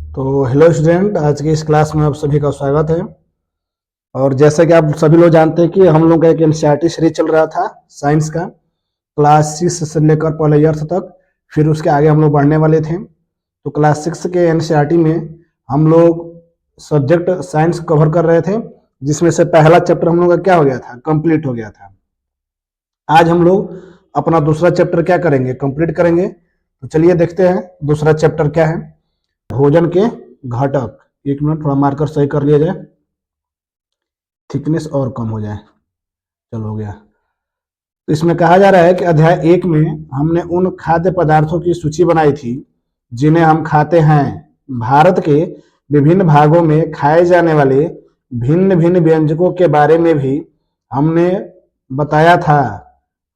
तो hello student, आज की इस क्लास में आप सभी का स्वागत है। और जैसा कि आप सभी लोग जानते हैं कि हम लोग का एक एनसीईआरटी सीरीज चल रहा था साइंस का, क्लास 6 से लेकर पहले ईयर्थ तक। फिर उसके आगे हम लोग बढ़ने वाले थे। तो क्लास 6 के एनसीईआरटी में हम लोग सब्जेक्ट साइंस कवर कर रहे थे, जिसमें से पहला चैप्टर हम लोग का क्या हो गया था, कंप्लीट हो गया था। आज हम लोग अपना दूसरा चैप्टर क्या करेंगे, कंप्लीट करेंगे। तो चलिए देखते हैं दूसरा चैप्टर क्या है। भोजन के घटक। एक मिनट, थोड़ा मार्कर सही कर लिया जाए, थिकनेस और कम हो जाए। चलो, हो गया। तो इसमें कहा जा रहा है कि अध्याय 1 में हमने उन खाद्य पदार्थों की सूची बनाई थी जिन्हें हम खाते हैं। भारत के विभिन्न भागों में खाए जाने वाले भिन्न भिन्न व्यंजकों के बारे में भी हमने बताया था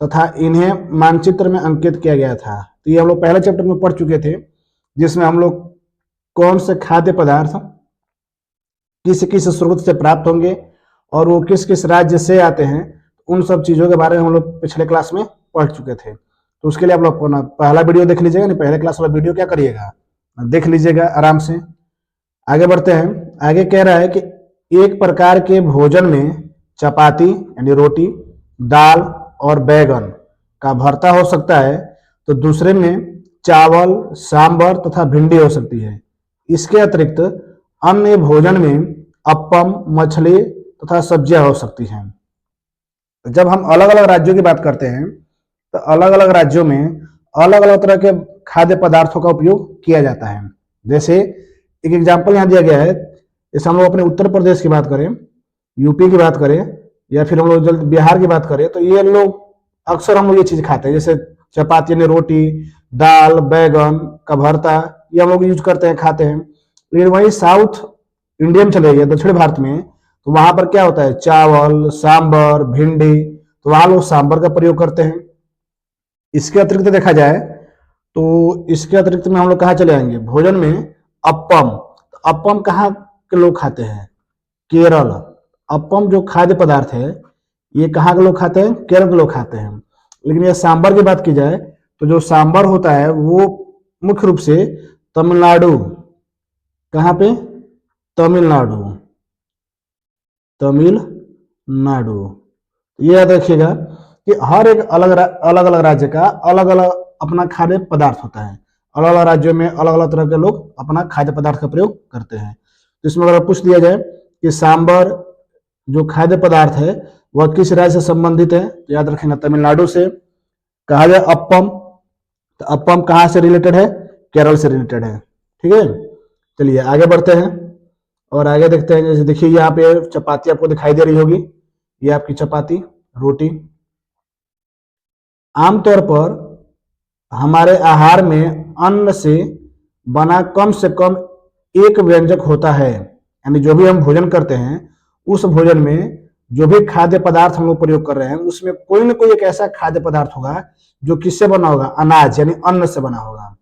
तथा इन्हें मानचित्र में अंकित किया गया था। तो ये हम लोग पहले चैप्टर में पढ़ चुके थे, जिसमें हम लोग कौन से खाद्य पदार्थ किस किस स्रोत से प्राप्त होंगे और वो किस किस राज्य से आते हैं, उन सब चीज़ों के बारे में हम लोग पिछले क्लास में पढ़ चुके थे। तो उसके लिए आप लोग अपना पहला वीडियो देख लीजिएगा, नहीं पहले क्लास वाला वीडियो क्या करिएगा, देख लीजिएगा आराम से। आगे बढ़ते हैं। आगे कह रहा है कि एक प्रकार के भोजन में चपाती यानी रोटी, दाल और बैगन का भरता हो सकता है, तो दूसरे में चावल, सांबर तथा भिंडी हो सकती है। इसके अतिरिक्त अन्य भोजन में अप्पम, मछली तथा सब्जियां हो सकती हैं। जब हम अलग अलग राज्यों की बात करते हैं तो अलग अलग राज्यों में अलग अलग तरह के खाद्य पदार्थों का उपयोग किया जाता है। जैसे एक एग्जाम्पल यहाँ दिया गया है, जैसे हम लोग अपने उत्तर प्रदेश की बात करें, यूपी की बात करें, या फिर हम लोग जल्द बिहार की बात करें, तो ये लोग अक्सर हम लोग ये चीज खाते हैं, जैसे चपाती यानी रोटी, दाल, बैगन का भरता, ये हम लोग यूज करते हैं, खाते हैं। लेकिन वही साउथ इंडिया में चले गए, दक्षिण भारत में, तो वहां पर क्या होता है, चावल, सांबर, भिंडी, तो वहां लोग सांबर का प्रयोग करते हैं। इसके अतिरिक्त देखा जाए तो इसके अतिरिक्त में हम लोग कहाँ चले आएंगे, भोजन में अप्पम। तो अप्पम कहाँ के लोग खाते हैं, केरल। अप्पम जो खाद्य पदार्थ है, ये कहाँ के लोग खाते हैं, केरल के लोग खाते हैं। लेकिन ये सांबर की बात की जाए तो जो सांबर होता है वो मुख्य रूप से तमिलनाडु, कहाँ पे, तमिलनाडु, तमिलनाडु। ये याद रखिएगा कि हर एक अलग अलग राज्य का अलग अलग अपना खाद्य पदार्थ होता है। अलग अलग राज्यों में अलग अलग तरह के लोग अपना खाद्य पदार्थ का प्रयोग करते हैं। तो इसमें अगर पूछ दिया जाए कि सांबर जो खाद्य पदार्थ है वह किस राज्य से संबंधित है, तो याद रखेंगे तमिलनाडु से। कहा जाए अप्पम, तो अप्पम कहाँ से रिलेटेड है, केरल से रिलेटेड है। ठीक है, चलिए आगे बढ़ते हैं और आगे देखते हैं। जैसे देखिए यहाँ पे चपाती आपको दिखाई दे रही होगी, ये आपकी चपाती, रोटी। आमतौर पर हमारे आहार में अन्न से बना कम से कम एक व्यंजक होता है, यानी जो भी हम भोजन करते हैं उस भोजन में जो भी खाद्य पदार्थ हम लोग प्रयोग कर रहे हैं उसमें कोई ना कोई एक ऐसा खाद्य पदार्थ होगा जो किससे बना होगा, अनाज यानी अन्न से बना होगा।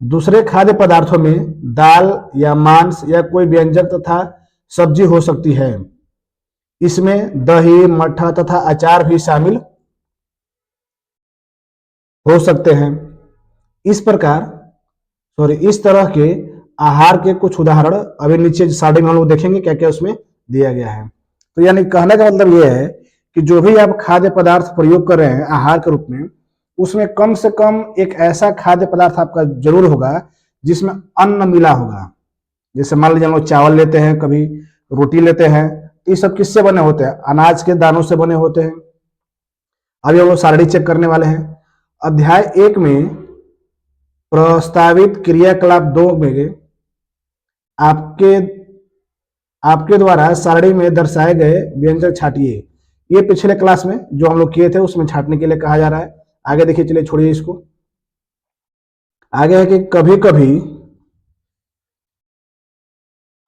दूसरे खाद्य पदार्थों में दाल या मांस या कोई व्यंजक तथा सब्जी हो सकती है। इसमें दही, मट्ठा तथा अचार भी शामिल हो सकते हैं। इस तरह के आहार के कुछ उदाहरण अभी नीचे साइड में हम लोग देखेंगे क्या क्या उसमें दिया गया है। तो यानी कहने का मतलब यह है कि जो भी आप खाद्य पदार्थ प्रयोग कर रहे हैं आहार के रूप में, उसमें कम से कम एक ऐसा खाद्य पदार्थ आपका जरूर होगा जिसमें अन्न मिला होगा। जैसे मान लीजिए हम लोग चावल लेते हैं, कभी रोटी लेते हैं, तो ये सब किससे बने होते हैं, अनाज के दानों से बने होते हैं। अभी हम लोग सारणी चेक करने वाले हैं। अध्याय 1 में प्रस्तावित क्रियाकलाप 2 में आपके आपके द्वारा सारणी में दर्शाए गए व्यंजक छाटिए। ये पिछले क्लास में जो हम लोग किए थे उसमें छाटने के लिए कहा जा रहा है। आगे देखिए, चलिए छोड़िए इसको। आगे है कि कभी कभी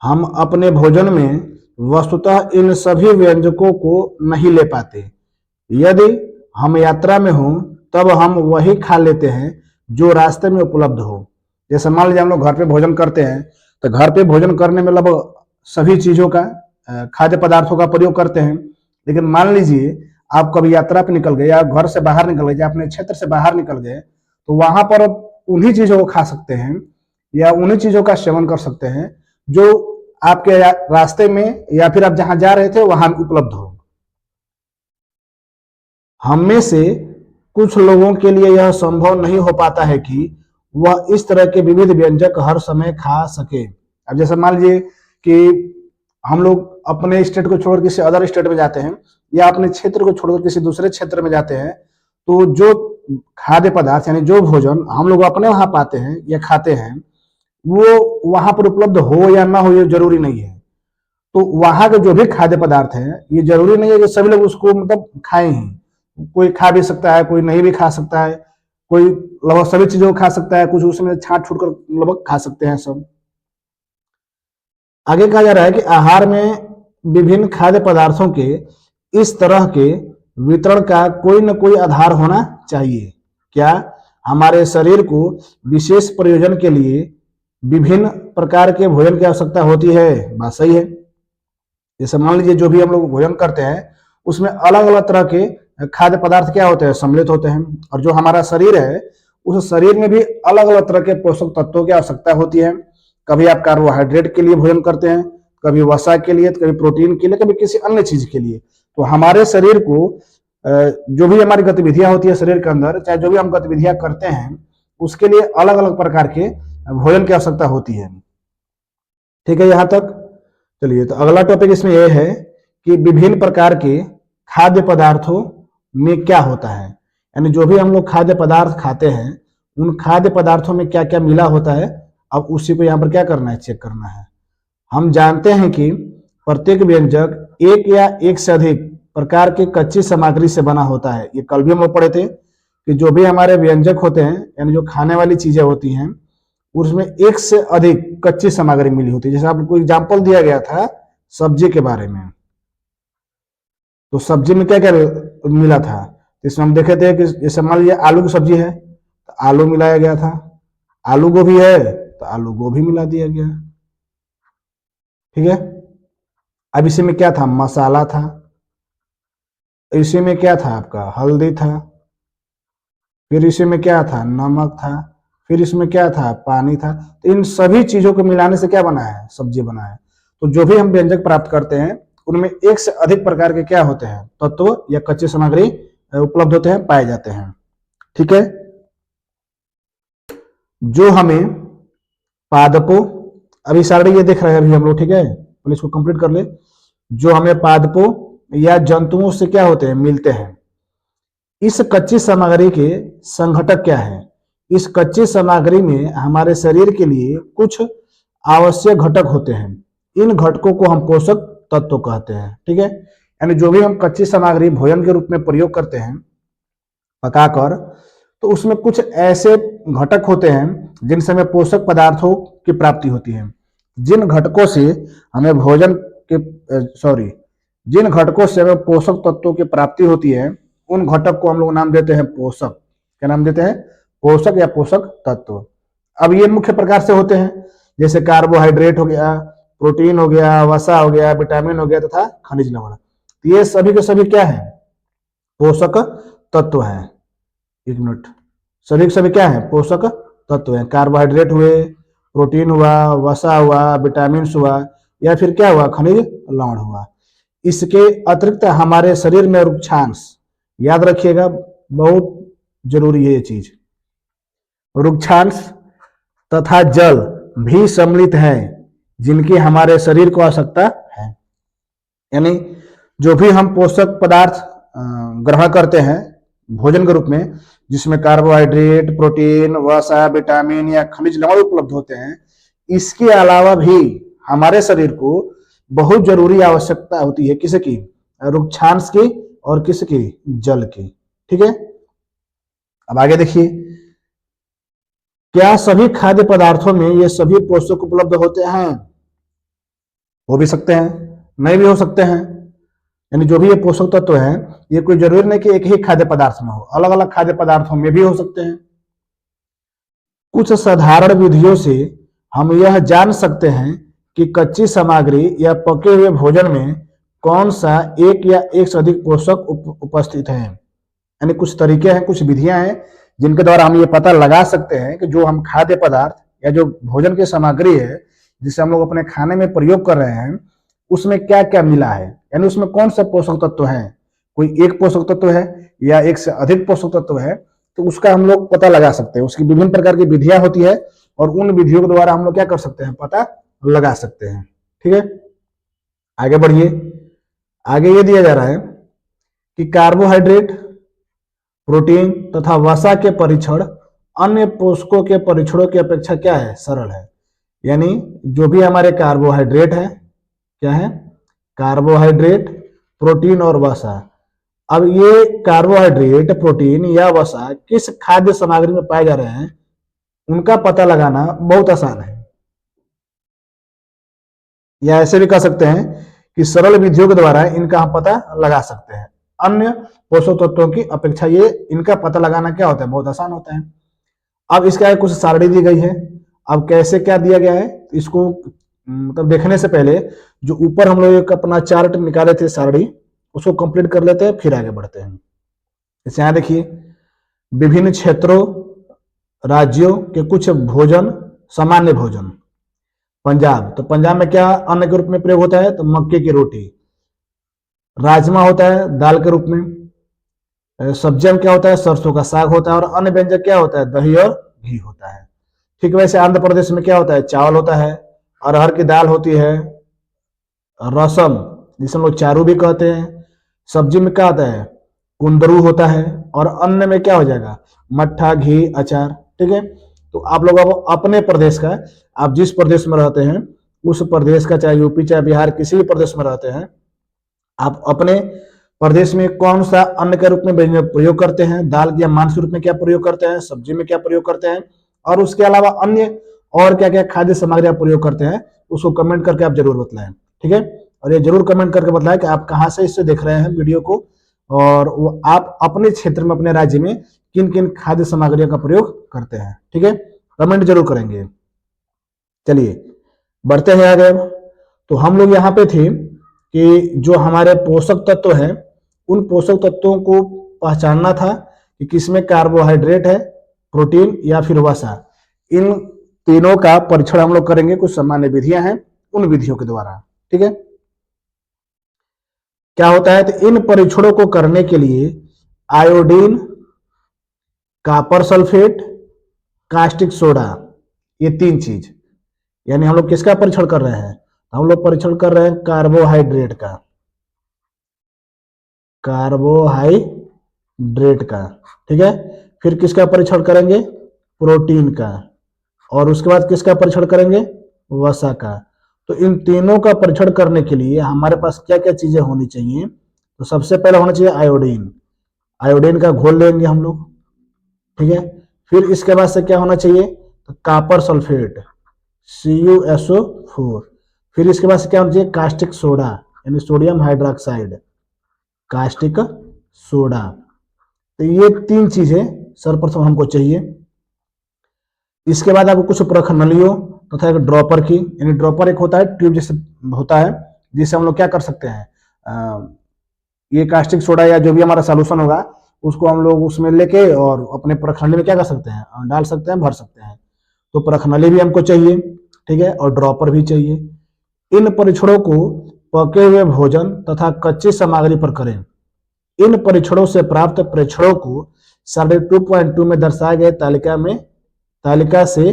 हम अपने भोजन में वस्तुतः इन सभी व्यंजकों को नहीं ले पाते। यदि हम यात्रा में हो तब हम वही खा लेते हैं जो रास्ते में उपलब्ध हो। जैसे मान लीजिए हम लोग घर पे भोजन करते हैं, तो घर पे भोजन करने में लगभग सभी चीजों का खाद्य पदार्थों का प्रयोग करते हैं। लेकिन मान लीजिए आप कभी यात्रा पे निकल गए या घर से बाहर निकल गए या अपने क्षेत्र से बाहर निकल गए, तो वहां पर उन्हीं चीजों को खा सकते हैं या उन्हीं चीजों का सेवन कर सकते हैं जो आपके रास्ते में या फिर आप जहां जा रहे थे वहां उपलब्ध हो। हम में से कुछ लोगों के लिए यह संभव नहीं हो पाता है कि वह इस तरह के विविध व्यंजन हर समय खा सके। अब जैसे मान लीजिए कि हम लोग अपने स्टेट को छोड़कर किसी अदर स्टेट में जाते हैं या अपने क्षेत्र को छोड़कर किसी दूसरे क्षेत्र में जाते हैं, तो जो खाद्य पदार्थ यानी जो भोजन हम लोग अपने वहां पाते हैं या खाते हैं वो वहां पर उपलब्ध हो या ना हो ये जरूरी नहीं है। तो वहां के जो भी खाद्य पदार्थ हैं ये जरूरी नहीं है कि सभी लोग उसको मतलब खाएं ही। कोई खा भी सकता है, कोई नहीं भी खा सकता है, कोई लगभग सभी चीजों को खा सकता है, कुछ उसमें छांट छूट कर लगभग खा सकते हैं सब। आगे कहा जा रहा है कि आहार में विभिन्न खाद्य पदार्थों के इस तरह के वितरण का कोई न कोई आधार होना चाहिए। क्या हमारे शरीर को विशेष प्रयोजन के लिए विभिन्न प्रकार के भोजन की आवश्यकता होती है? बात सही है। जैसे मान लीजिए जो भी हम लोग भोजन करते हैं उसमें अलग अलग तरह के खाद्य पदार्थ क्या होते हैं, सम्मिलित होते हैं। और जो हमारा शरीर है उस शरीर में भी अलग अलग तरह के पोषक तत्वों की आवश्यकता होती है। कभी आप कार्बोहाइड्रेट के लिए भोजन करते हैं, कभी वसा के लिए, कभी प्रोटीन के लिए, कभी किसी अन्य चीज के लिए। तो हमारे शरीर को जो भी हमारी गतिविधियां होती है शरीर के अंदर, चाहे जो भी हम गतिविधियां करते हैं उसके लिए अलग अलग प्रकार के भोजन की आवश्यकता होती है। ठीक है यहां तक। चलिए तो अगला टॉपिक इसमें यह है कि विभिन्न प्रकार के खाद्य पदार्थों में क्या होता है, यानी जो भी हम लोग खाद्य पदार्थ खाते हैं उन खाद्य पदार्थों में क्या क्या मिला होता है। अब उसी को यहाँ पर क्या करना है, चेक करना है। हम जानते हैं कि प्रत्येक व्यंजक एक या एक से अधिक प्रकार की कच्ची सामग्री से बना होता है। ये कल भी हम लोग पढ़े थे कि जो भी हमारे व्यंजक होते हैं यानी जो खाने वाली चीजें होती हैं उसमें एक से अधिक कच्ची सामग्री मिली होती है। जैसे आपको एग्जाम्पल दिया गया था सब्जी के बारे में, तो सब्जी में क्या क्या मिला था, इसमें हम देखे थे कि जैसे मान लीजिए आलू की सब्जी है तो आलू मिलाया गया था, आलू गोभी है तो आलू गोभी मिला दिया गया। ठीक है। अब इसी में क्या था, मसाला था, इसी में क्या था आपका हल्दी था, फिर इसी में क्या था नमक था, फिर इसमें क्या था पानी था। तो इन सभी चीजों को मिलाने से क्या बना है, सब्जी बना है। तो जो भी हम व्यंजक प्राप्त करते हैं उनमें एक से अधिक प्रकार के क्या होते हैं, तत्व या कच्ची सामग्री उपलब्ध होते हैं, पाए जाते हैं। ठीक है। जो हमें पादपों, अभी सारे ये देख रहे हैं अभी हम लोग, ठीक है, पहले इसको कंप्लीट कर ले। जो हमें पादपों या जंतुओं से क्या होते हैं, मिलते हैं। इस कच्ची सामग्री के संघटक क्या है? इस कच्ची सामग्री में हमारे शरीर के लिए कुछ आवश्यक घटक होते हैं। इन घटकों को हम पोषक तत्व कहते हैं। ठीक है। यानी जो भी हम कच्ची सामग्री भोजन के रूप में प्रयोग करते हैं पकाकर, तो उसमें कुछ ऐसे घटक होते हैं जिनसे हमें पोषक पदार्थों की प्राप्ति होती है। जिन घटकों से हमें भोजन के जिन घटकों से हमें पोषक तत्वों की प्राप्ति होती है उन घटक को हम लोग नाम देते हैं पोषक। क्या नाम देते हैं, पोषक या पोषक तत्व। अब ये मुख्य प्रकार से होते हैं, जैसे कार्बोहाइड्रेट हो गया, प्रोटीन हो गया, वसा हो गया, विटामिन हो गया तथा खनिज लवण। तो ये सभी के सभी क्या है, पोषक तत्व हैं। एक मिनट, सभी के सभी क्या है, पोषक तत्व हैं। कार्बोहाइड्रेट हुए, प्रोटीन हुआ, वसा हुआ, विटामिन हुआ, या फिर क्या हुआ, खनिज लवण हुआ। इसके अतिरिक्त हमारे शरीर में रुक्षांश, याद रखिएगा बहुत जरूरी है ये चीज, रुक्षांश तथा जल भी सम्मिलित है जिनकी हमारे शरीर को आवश्यकता है। यानी जो भी हम पोषक पदार्थ ग्रहण करते हैं भोजन के रूप में, जिसमें कार्बोहाइड्रेट, प्रोटीन, वसा, विटामिन या खनिज लवण उपलब्ध होते हैं, इसके अलावा भी हमारे शरीर को बहुत जरूरी आवश्यकता होती है किसकी, रुक्षांश की और किसकी, जल की। ठीक है। अब आगे देखिए, क्या सभी खाद्य पदार्थों में ये सभी पोषक उपलब्ध होते हैं? हो भी सकते हैं, नहीं भी हो सकते हैं। यानी जो भी ये पोषक तत्व हैं ये कोई जरूरी नहीं कि एक ही खाद्य पदार्थ में हो, अलग अलग खाद्य पदार्थों में भी हो सकते हैं। कुछ साधारण विधियों से हम यह जान सकते हैं कि कच्ची सामग्री या पके हुए भोजन में कौन सा एक या एक से अधिक पोषक उपस्थित है। यानी कुछ तरीके हैं, कुछ विधियां हैं जिनके द्वारा हम ये पता लगा सकते हैं कि जो हम खाद्य पदार्थ या जो भोजन की सामग्री है जिसे हम लोग अपने खाने में प्रयोग कर रहे हैं उसमें क्या क्या मिला है, यानी उसमें कौन सा पोषक तत्व है, कोई एक पोषक तत्व है या एक से अधिक पोषक तत्व है, तो उसका हम लोग पता लगा सकते हैं। उसकी विभिन्न प्रकार की विधियां होती है और उन विधियों के द्वारा हम लोग क्या कर सकते हैं, पता लगा सकते हैं। ठीक है, आगे बढ़िए। आगे ये दिया जा रहा है कि कार्बोहाइड्रेट, प्रोटीन तथा वसा के परीक्षण अन्य पोषकों के परीक्षणों की अपेक्षा क्या है, सरल है। यानी जो भी हमारे कार्बोहाइड्रेट है, क्या है, कार्बोहाइड्रेट, प्रोटीन और वसा। अब ये कार्बोहाइड्रेट, प्रोटीन या वसा किस खाद्य सामग्री में पाए जा रहे हैं, उनका पता लगाना बहुत आसान है। या ऐसे भी कह सकते हैं कि सरल विधियों के द्वारा इनका हम पता लगा सकते हैं। अन्य पोषक तत्वों की अपेक्षा ये इनका पता लगाना क्या होता है, बहुत आसान होता है। अब इसके आगे कुछ सारणी दी गई है। अब कैसे क्या दिया गया है इसको मतलब देखने से पहले जो ऊपर हम लोग एक अपना चार्ट निकाले थे सारणी, उसको कंप्लीट कर लेते हैं, फिर आगे बढ़ते हैं। इसे यहां देखिए, विभिन्न क्षेत्रों राज्यों के कुछ भोजन, सामान्य भोजन। पंजाब, तो पंजाब में क्या अन्न के रूप में प्रयोग होता है, तो मक्के की रोटी। राजमा होता है दाल के रूप में। सब्जियां क्या होता है, सरसों का साग होता है। और अन्य व्यंजन क्या होता है, दही और घी होता है। ठीक वैसे आंध्र प्रदेश में क्या होता है, चावल होता है, अरहर की दाल होती है, रसम जिसे हम लोग चारू भी कहते हैं। सब्जी में क्या होता है, कुंदरू होता है। और अन्न में क्या हो जाएगा, मट्ठा, घी, अचार। ठीक है, तो आप लोग अब अपने प्रदेश का, आप जिस प्रदेश में रहते हैं उस प्रदेश का, चाहे यूपी चाहे बिहार, किसी भी प्रदेश में रहते हैं, आप अपने प्रदेश में कौन सा अन्न के रूप में प्रयोग करते हैं, दाल या मांस के रूप में क्या प्रयोग करते हैं, सब्जी में क्या प्रयोग करते हैं, और उसके अलावा अन्य और क्या क्या खाद्य सामग्री आप प्रयोग करते हैं, उसको कमेंट करके आप जरूर बताएं। ठीक है, और ये जरूर कमेंट करके बताएं कि आप कहाँ से इससे देख रहे हैं वीडियो को, और वो आप अपने क्षेत्र में, अपने राज्य में किन किन खाद्य सामग्रियों का प्रयोग करते हैं। ठीक है, कमेंट जरूर करेंगे। चलिए बढ़ते हैं आगे। तो हम लोग यहाँ पे थे कि जो हमारे पोषक तत्व हैं, उन पोषक तत्वों को पहचानना था कि किसमें कार्बोहाइड्रेट है, प्रोटीन या फिर वसा। इन तीनों का परीक्षण हम लोग करेंगे, कुछ सामान्य विधियां हैं उन विधियों के द्वारा। ठीक है, क्या होता है, तो इन परीक्षणों को करने के लिए iodine, copper sulphate, caustic soda, ये तीन चीज, यानी हम लोग किसका परीक्षण कर रहे हैं, हम लोग परीक्षण कर रहे हैं कार्बोहाइड्रेट का, कार्बोहाइड्रेट का। ठीक है, फिर किसका परीक्षण करेंगे, प्रोटीन का, और उसके बाद किसका परीक्षण करेंगे, वसा का। तो इन तीनों का परीक्षण करने के लिए हमारे पास क्या क्या चीजें होनी चाहिए, तो सबसे पहले होना चाहिए आयोडीन। आयोडीन का घोल लेंगे हम लोग। ठीक है, फिर इसके बाद से क्या होना चाहिए, तो कॉपर सल्फेट, CuSO4। फिर इसके बाद से क्या होना चाहिए, कास्टिक सोडा, यानी सोडियम हाइड्रोक्साइड, कास्टिक सोडा। तो ये तीन चीजें सर्वप्रथम हमको चाहिए। इसके बाद आपको कुछ प्रखनलियों तथा एक ड्रॉपर की, यानी ड्रॉपर एक होता है ट्यूब जैसे होता है, जिससे हम लोग क्या कर सकते हैं, ये कास्टिक सोडा या जो भी हमारा सॉल्यूशन होगा उसको हम लोग उसमें लेके और अपने प्रखनली में क्या कर सकते हैं, डाल सकते हैं, भर सकते हैं। तो प्रखनली भी हमको चाहिए। ठीक है, और ड्रॉपर भी चाहिए। इन परीक्षणों को पके हुए भोजन तथा कच्ची सामग्री पर करें। इन परीक्षणों से प्राप्त प्रेक्षणों को 2.2 में दर्शाए गए तालिका से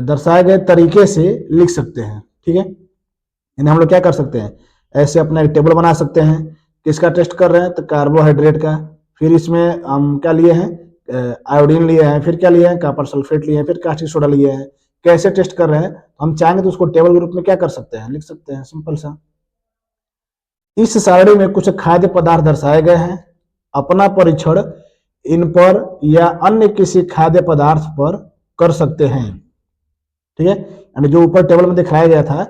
दर्शाए गए तरीके से लिख सकते हैं। ठीक है, यानी हम लोग क्या कर सकते हैं, ऐसे अपना एक टेबल बना सकते हैं। किसका टेस्ट कर रहे हैं, तो कार्बोहाइड्रेट का। फिर इसमें हम क्या लिए हैं, आयोडीन लिए हैं, फिर क्या लिए हैं, कॉपर सल्फेट लिए हैं, फिर कास्टिक सोडा लिए हैं। कैसे टेस्ट कर रहे हैं, हम चाहेंगे तो उसको टेबल के रूप में क्या कर सकते हैं, लिख सकते हैं, सिंपल सा। इस सारणी में कुछ खाद्य पदार्थ दर्शाए गए हैं। अपना परीक्षण इन पर या अन्य किसी खाद्य पदार्थ पर कर सकते हैं। ठीक है, यानी जो ऊपर टेबल में दिखाया गया था,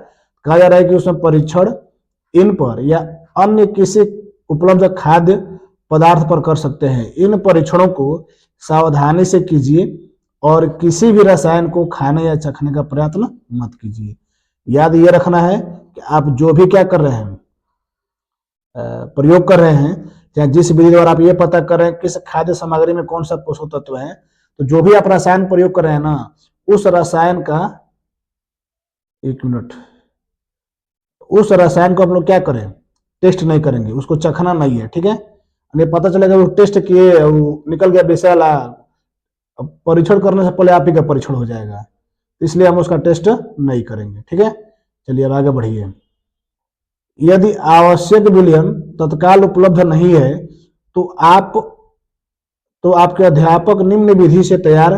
कहा जा रहा है कि उसमें परीक्षण इन पर या अन्य किसी उपलब्ध खाद्य पदार्थ पर कर सकते हैं। इन परीक्षणों को सावधानी से कीजिए और किसी भी रसायन को खाने या चखने का प्रयत्न मत कीजिए। याद ये रखना है कि आप जो भी क्या कर रहे हैं, प्रयोग कर रहे हैं, चाहे जिस विधि द्वारा आप ये पता कर रहे हैं किस खाद्य सामग्री में कौन सा पोषक तत्व है, तो जो भी आप रसायन प्रयोग कर रहे हैं ना, उस रसायन का, एक मिनट, उस रसायन को हम लोग क्या करें, टेस्ट नहीं करेंगे, उसको चखना नहीं है, ठीक है। हमें पता चलेगा वो टेस्ट किए, वो निकल गया विषैला, अब परीक्षण करने से पहले आप ही का परीक्षण हो जाएगा, इसलिए हम उसका टेस्ट नहीं करेंगे, ठीक है। चलिए अब आगे बढ़िए। यदि आवश्यक विलयन तत्काल उपलब्ध नहीं है तो आपके अध्यापक निम्न विधि से तैयार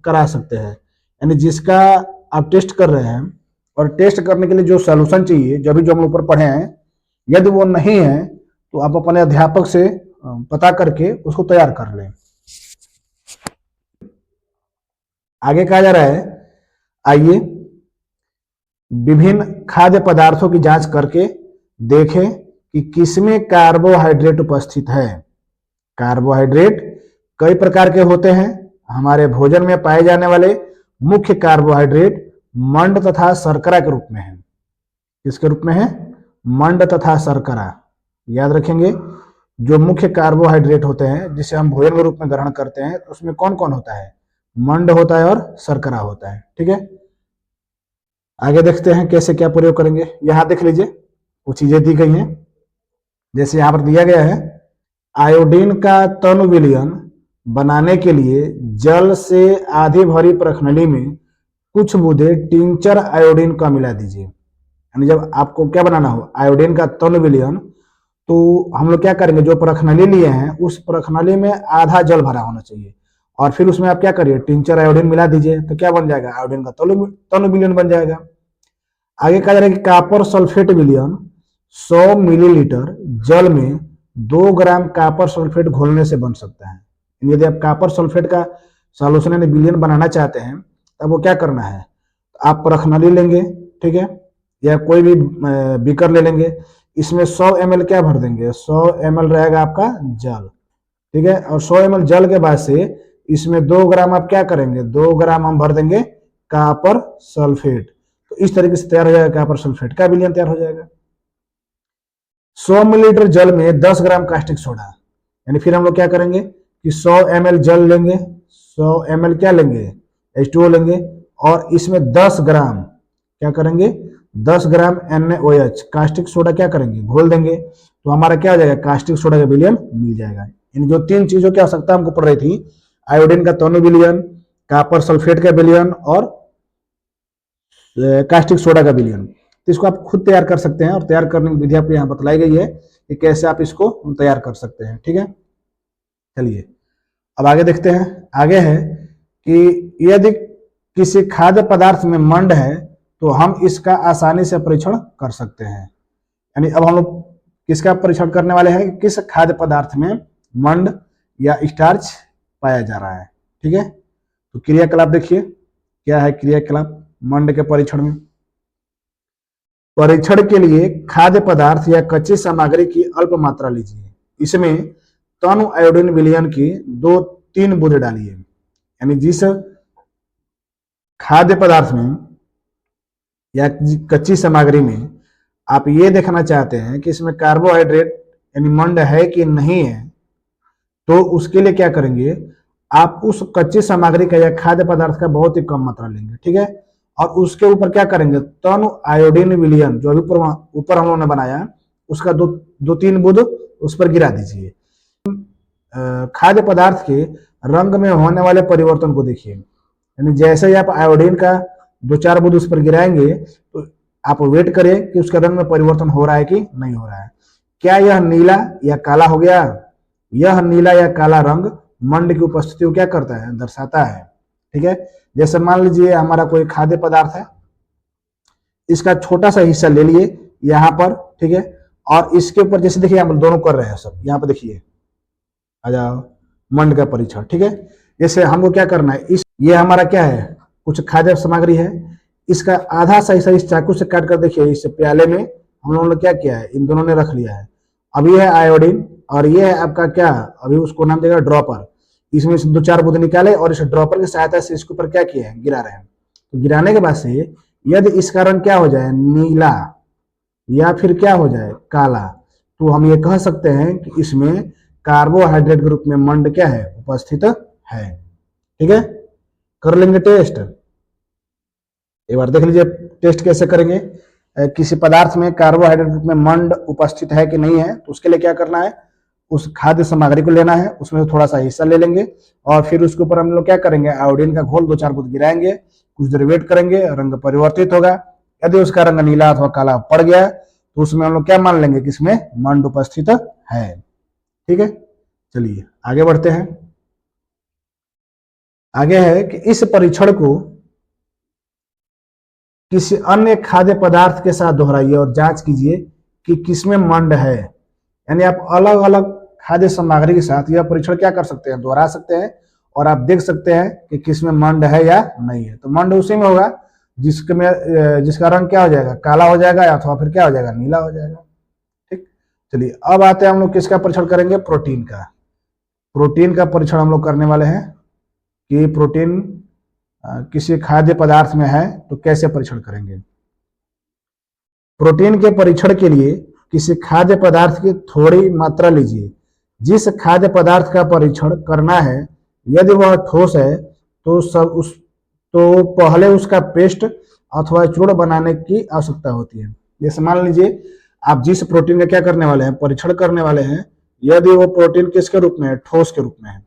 करा सकते हैं, यानी जिसका आप टेस्ट कर रहे हैं और टेस्ट करने के लिए जो सॉल्यूशन चाहिए, जो भी जो हम ऊपर पढ़े हैं, यदि वो नहीं है तो आप अपने अध्यापक से पता करके उसको तैयार कर लें। आगे कहा जा रहा है, आइए विभिन्न खाद्य पदार्थों की जांच करके देखें कि किसमें कार्बोहाइड्रेट उपस्थित है। कार्बोहाइड्रेट कई प्रकार के होते हैं। हमारे भोजन में पाए जाने वाले मुख्य कार्बोहाइड्रेट मंड तथा शर्करा के रूप में है। किसके रूप में है? मंड तथा शर्करा। याद रखेंगे, जो मुख्य कार्बोहाइड्रेट होते हैं जिसे हम भोजन के रूप में ग्रहण करते हैं, उसमें कौन कौन होता है? मंड होता है और शर्करा होता है, ठीक है। आगे देखते हैं कैसे क्या प्रयोग करेंगे। यहां देख लीजिए, कुछ चीजें दी गई हैं, जैसे यहां पर दिया गया है, आयोडीन का तनु विलयन बनाने के लिए जल से आधी भरी प्रखनली में कुछ बूंदे टिंचर आयोडीन का मिला दीजिए। यानी जब आपको क्या बनाना हो, आयोडीन का तनु विलयन, तो हम लोग क्या करेंगे, जो प्रखनली लिए हैं उस प्रखनली में आधा जल भरा होना चाहिए, और फिर उसमें आप क्या करिए, टिंचर आयोडीन मिला दीजिए, तो क्या बन जाएगा, आयोडीन का तनु विलयन बन जाएगा। आगे कहा जा रहा है कि कॉपर सल्फेट विलयन 100 मिलीलीटर जल में 2 ग्राम कॉपर सल्फेट घोलने से बन सकता है। यदि आप कॉपर सल्फेट का सॉल्यूशन यानी विलयन बनाना चाहते हैं, तब वो क्या करना है, आप प्रखनली लेंगे, ठीक है, या कोई भी बीकर ले लेंगे, इसमें 100 ml क्या भर देंगे, 100 ml रहेगा आपका जल, ठीक है, और 100 ml जल के बाद से इसमें 2 ग्राम आप क्या करेंगे, 2 ग्राम हम भर देंगे कॉपर सल्फेट, तो इस तरीके से तैयार हो जाएगा, कॉपर सल्फेट का विलयन तैयार हो जाएगा। 100 मिलीलीटर जल में 10 ग्राम कास्टिक सोडा, यानी फिर हम लोग क्या करेंगे कि 100 ml जल लेंगे, 100 ml क्या लेंगे, H2O लेंगे, और इसमें 10 ग्राम क्या करेंगे, 10 ग्राम NaOH कास्टिक सोडा क्या करेंगे, घोल देंगे, तो हमारा क्या हो जाएगा, कास्टिक सोडा का विलयन मिल जाएगा। इन जो 3 चीजों की आवश्यकता हमको पड़ रही थी, आयोडीन का तनु विलयन, कॉपर सल्फेट का विलयन और कास्टिक सोडा का विलयन, तो इसको आप खुद तैयार कर सकते हैं, और तैयार करने की विधि आपको यहाँ बतलाई गई है कि कैसे आप इसको तैयार कर सकते हैं, ठीक है। चलिए अब आगे देखते हैं। आगे है कि यदि किसी खाद्य पदार्थ में मंड है तो हम इसका आसानी से परीक्षण कर सकते हैं। यानी अब हम लोग किसका परीक्षण करने वाले हैं, किस खाद्य पदार्थ में मंड या स्टार्च पाया जा रहा है, ठीक है। तो क्रियाकलाप देखिए, क्या है क्रियाकलाप मंड के परीक्षण में। परीक्षण के लिए खाद्य पदार्थ या कच्ची सामग्री की अल्प मात्रा लीजिए, इसमें तनु आयोडीन विलयन की 2-3 बूंद डालिए। यानी जिस खाद्य पदार्थ में या कच्ची सामग्री में आप ये देखना चाहते हैं कि इसमें कार्बोहाइड्रेट यानी मंड है कि नहीं है, तो उसके लिए क्या करेंगे, आप उस कच्ची सामग्री का या खाद्य पदार्थ का बहुत ही कम मात्रा लेंगे, ठीक है, और उसके ऊपर क्या करेंगे, तनु आयोडीन विलयन जो अभी ऊपर हम लोगों ने बनाया उसका 2-3 बूंद उस पर गिरा दीजिए। खाद्य पदार्थ के रंग में होने वाले परिवर्तन को देखिए, यानी जैसे ही आप आयोडीन का 2-4 बूंद उस पर गिराएंगे तो आप वेट करें कि उसके रंग में परिवर्तन हो रहा है कि नहीं हो रहा है। क्या यह नीला या काला हो गया? यह नीला या काला रंग मंड की उपस्थिति को क्या करता है, दर्शाता है, ठीक है। जैसे मान लीजिए हमारा कोई खाद्य पदार्थ है, इसका छोटा सा हिस्सा ले लिए यहाँ पर, ठीक है, और इसके ऊपर जैसे देखिए हम दोनों कर रहे हैं सब, यहाँ पर देखिए आ जाओ मंड का परीक्षण, ठीक है। जैसे हमको क्या करना है, ये हमारा क्या है, कुछ खाद्य सामग्री है, इसका आधा सा हिस्सा इस चाकू से काट कर देखिए, इस प्याले में हम लोगों ने क्या किया है, इन दोनों ने रख लिया है। अब ये है आयोडीन और ये है आपका क्या, अभी उसको नाम देगा ड्रॉपर, इसमें से 2-4 बूंद निकाले और इस ड्रॉपर की सहायता से इसके ऊपर क्या किया है, गिरा रहे हैं। तो गिराने के बाद से यदि इसका रंग क्या हो जाए, नीला या फिर क्या हो जाए, काला, तो हम ये कह सकते हैं कि इसमें कार्बोहाइड्रेट के रूप में मंड क्या है, उपस्थित है, ठीक है। कर लेंगे टेस्ट। एक बार देख लीजिए टेस्ट कैसे करेंगे। किसी पदार्थ में कार्बोहाइड्रेट रूप में मंड उपस्थित है कि नहीं है, तो उसके लिए क्या करना है, उस खाद्य सामग्री को लेना है, उसमें थोड़ा सा हिस्सा ले लेंगे और फिर उसके ऊपर हम लोग क्या करेंगे, आयोडीन का घोल 2-4 बूंद गिराएंगे, कुछ देर वेट करेंगे, रंग परिवर्तित होगा। यदि उसका रंग नीला अथवा काला पड़ गया तो उसमें हम लोग क्या मान लेंगे कि इसमें मंड उपस्थित है। ठीक है, चलिए आगे बढ़ते हैं। आगे है कि इस परीक्षण को किसी अन्य खाद्य पदार्थ के साथ दोहराइए और जांच कीजिए कि किसमें मंड है। यानी आप अलग अलग खाद्य सामग्री के साथ यह परीक्षण क्या कर सकते हैं, दोहरा सकते हैं और आप देख सकते हैं कि किसमें मंड है या नहीं है। तो मंड उसी में होगा जिसका रंग क्या हो जाएगा, काला हो जाएगा या अथवा फिर क्या हो जाएगा, नीला हो जाएगा। ठीक, चलिए अब आते हैं हम लोग किसका परीक्षण करेंगे, प्रोटीन का। प्रोटीन का परीक्षण हम लोग करने वाले हैं कि प्रोटीन किसी खाद्य पदार्थ में है तो कैसे परीक्षण करेंगे। प्रोटीन के परीक्षण के लिए किसी खाद्य पदार्थ की थोड़ी मात्रा लीजिए। जिस खाद्य पदार्थ का परीक्षण करना है यदि वह ठोस है तो पहले उसका पेस्ट अथवा चूर्ण बनाने की आवश्यकता होती है। जैसे मान लीजिए आप जिस प्रोटीन का क्या करने वाले हैं, परीक्षण करने वाले हैं, यदि वो प्रोटीन किसके रूप में है, ठोस के रूप में है,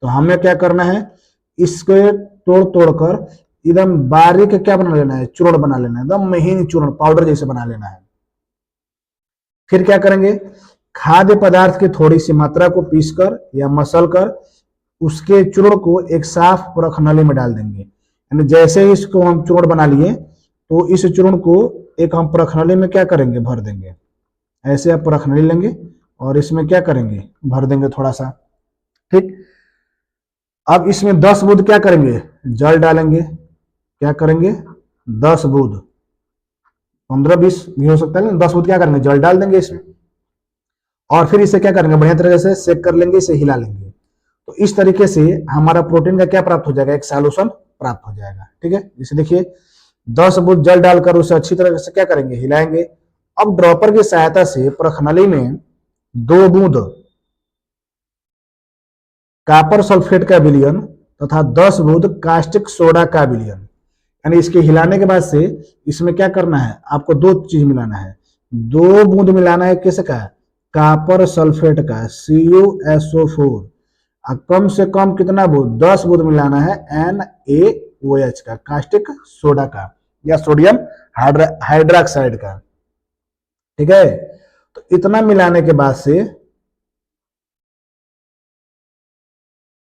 तो हमें क्या करना है, इसको तोड़ तोड़कर एकदम बारीक क्या बना लेना है, चूर्ण बना लेना है, एकदम महीन चूर्ण पाउडर जैसे बना लेना है। फिर क्या करेंगे, खाद्य पदार्थ की थोड़ी सी मात्रा को पीसकर या मसलकर उसके चूर्ण को एक साफ परख नली में डाल देंगे। यानी जैसे ही इसको हम चूर्ण बना लिए तो इस चूर्ण को एक हम परख नली में क्या करेंगे, भर देंगे। ऐसे आप परख नली लेंगे और इसमें क्या करेंगे, भर देंगे थोड़ा सा। ठीक, अब इसमें 10 बूंद क्या करेंगे, जल डालेंगे। क्या करेंगे, 10 बूंद, 15-20 भी हो सकता है, 10 बूंद क्या करेंगे, जल डाल देंगे इसमें और फिर इसे क्या करेंगे, बढ़िया तरीके से सेक कर लेंगे, इसे हिला लेंगे। तो इस तरीके से हमारा प्रोटीन का क्या प्राप्त हो जाएगा, एक सॉल्यूशन प्राप्त हो जाएगा। ठीक है, जैसे देखिए 10 बूंद जल डालकर उसे अच्छी तरह से क्या करेंगे, हिलाएंगे। अब ड्रॉपर की सहायता से परखनली में 2 बूंद कॉपर सल्फेट का विलयन तथा 10 बूंद कास्टिक सोडा का विलयन। यानी इसके हिलाने के बाद से इसमें क्या करना है, आपको 2 चीज मिलाना है। 2 बूंद मिलाना है किसका, कॉपर सल्फेट का, CuSO4। कम से कम कितना बूंद, 10 बूंद मिलाना है NaOH का, कास्टिक सोडा का या सोडियम हाइड्रोक्साइड का। ठीक है, तो इतना मिलाने के बाद से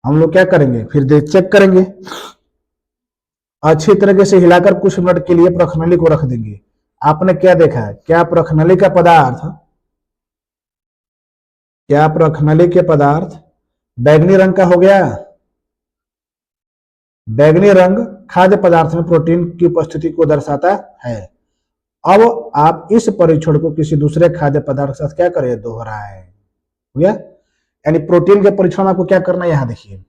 हम लोग क्या करेंगे, फिर चेक करेंगे। अच्छी तरीके से हिलाकर कुछ मिनट के लिए प्रखनली को रख देंगे। आपने क्या देखा है, क्या प्रखनली के पदार्थ बैगनी रंग का हो गया। बैगनी रंग खाद्य पदार्थ में प्रोटीन की उपस्थिति को दर्शाता है। अब आप इस परीक्षण को किसी दूसरे खाद्य पदार्थ के साथ क्या करें, दोहराएं। हो गया, यानी प्रोटीन के परीक्षण में आपको क्या करना है, यहां देखिए,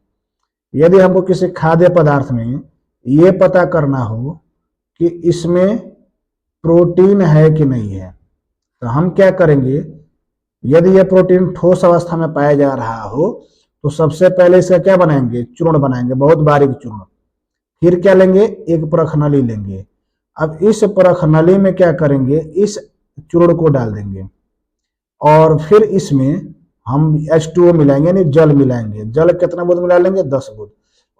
यदि हमको किसी खाद्य पदार्थ में ये पता करना हो कि इसमें प्रोटीन है कि नहीं है, तो हम क्या करेंगे, यदि यह प्रोटीन ठोस अवस्था में पाया जा रहा हो तो सबसे पहले इसका क्या बनाएंगे, चूर्ण बनाएंगे, बहुत बारीक चूर्ण। फिर क्या लेंगे, एक परखनली लेंगे। अब इस परखनली में क्या करेंगे, इस चूर्ण को डाल देंगे और फिर इसमें हम H2O मिलाएंगे, यानी जल मिलाएंगे। जल कितना बूंद मिला लेंगे, 10 बूंद,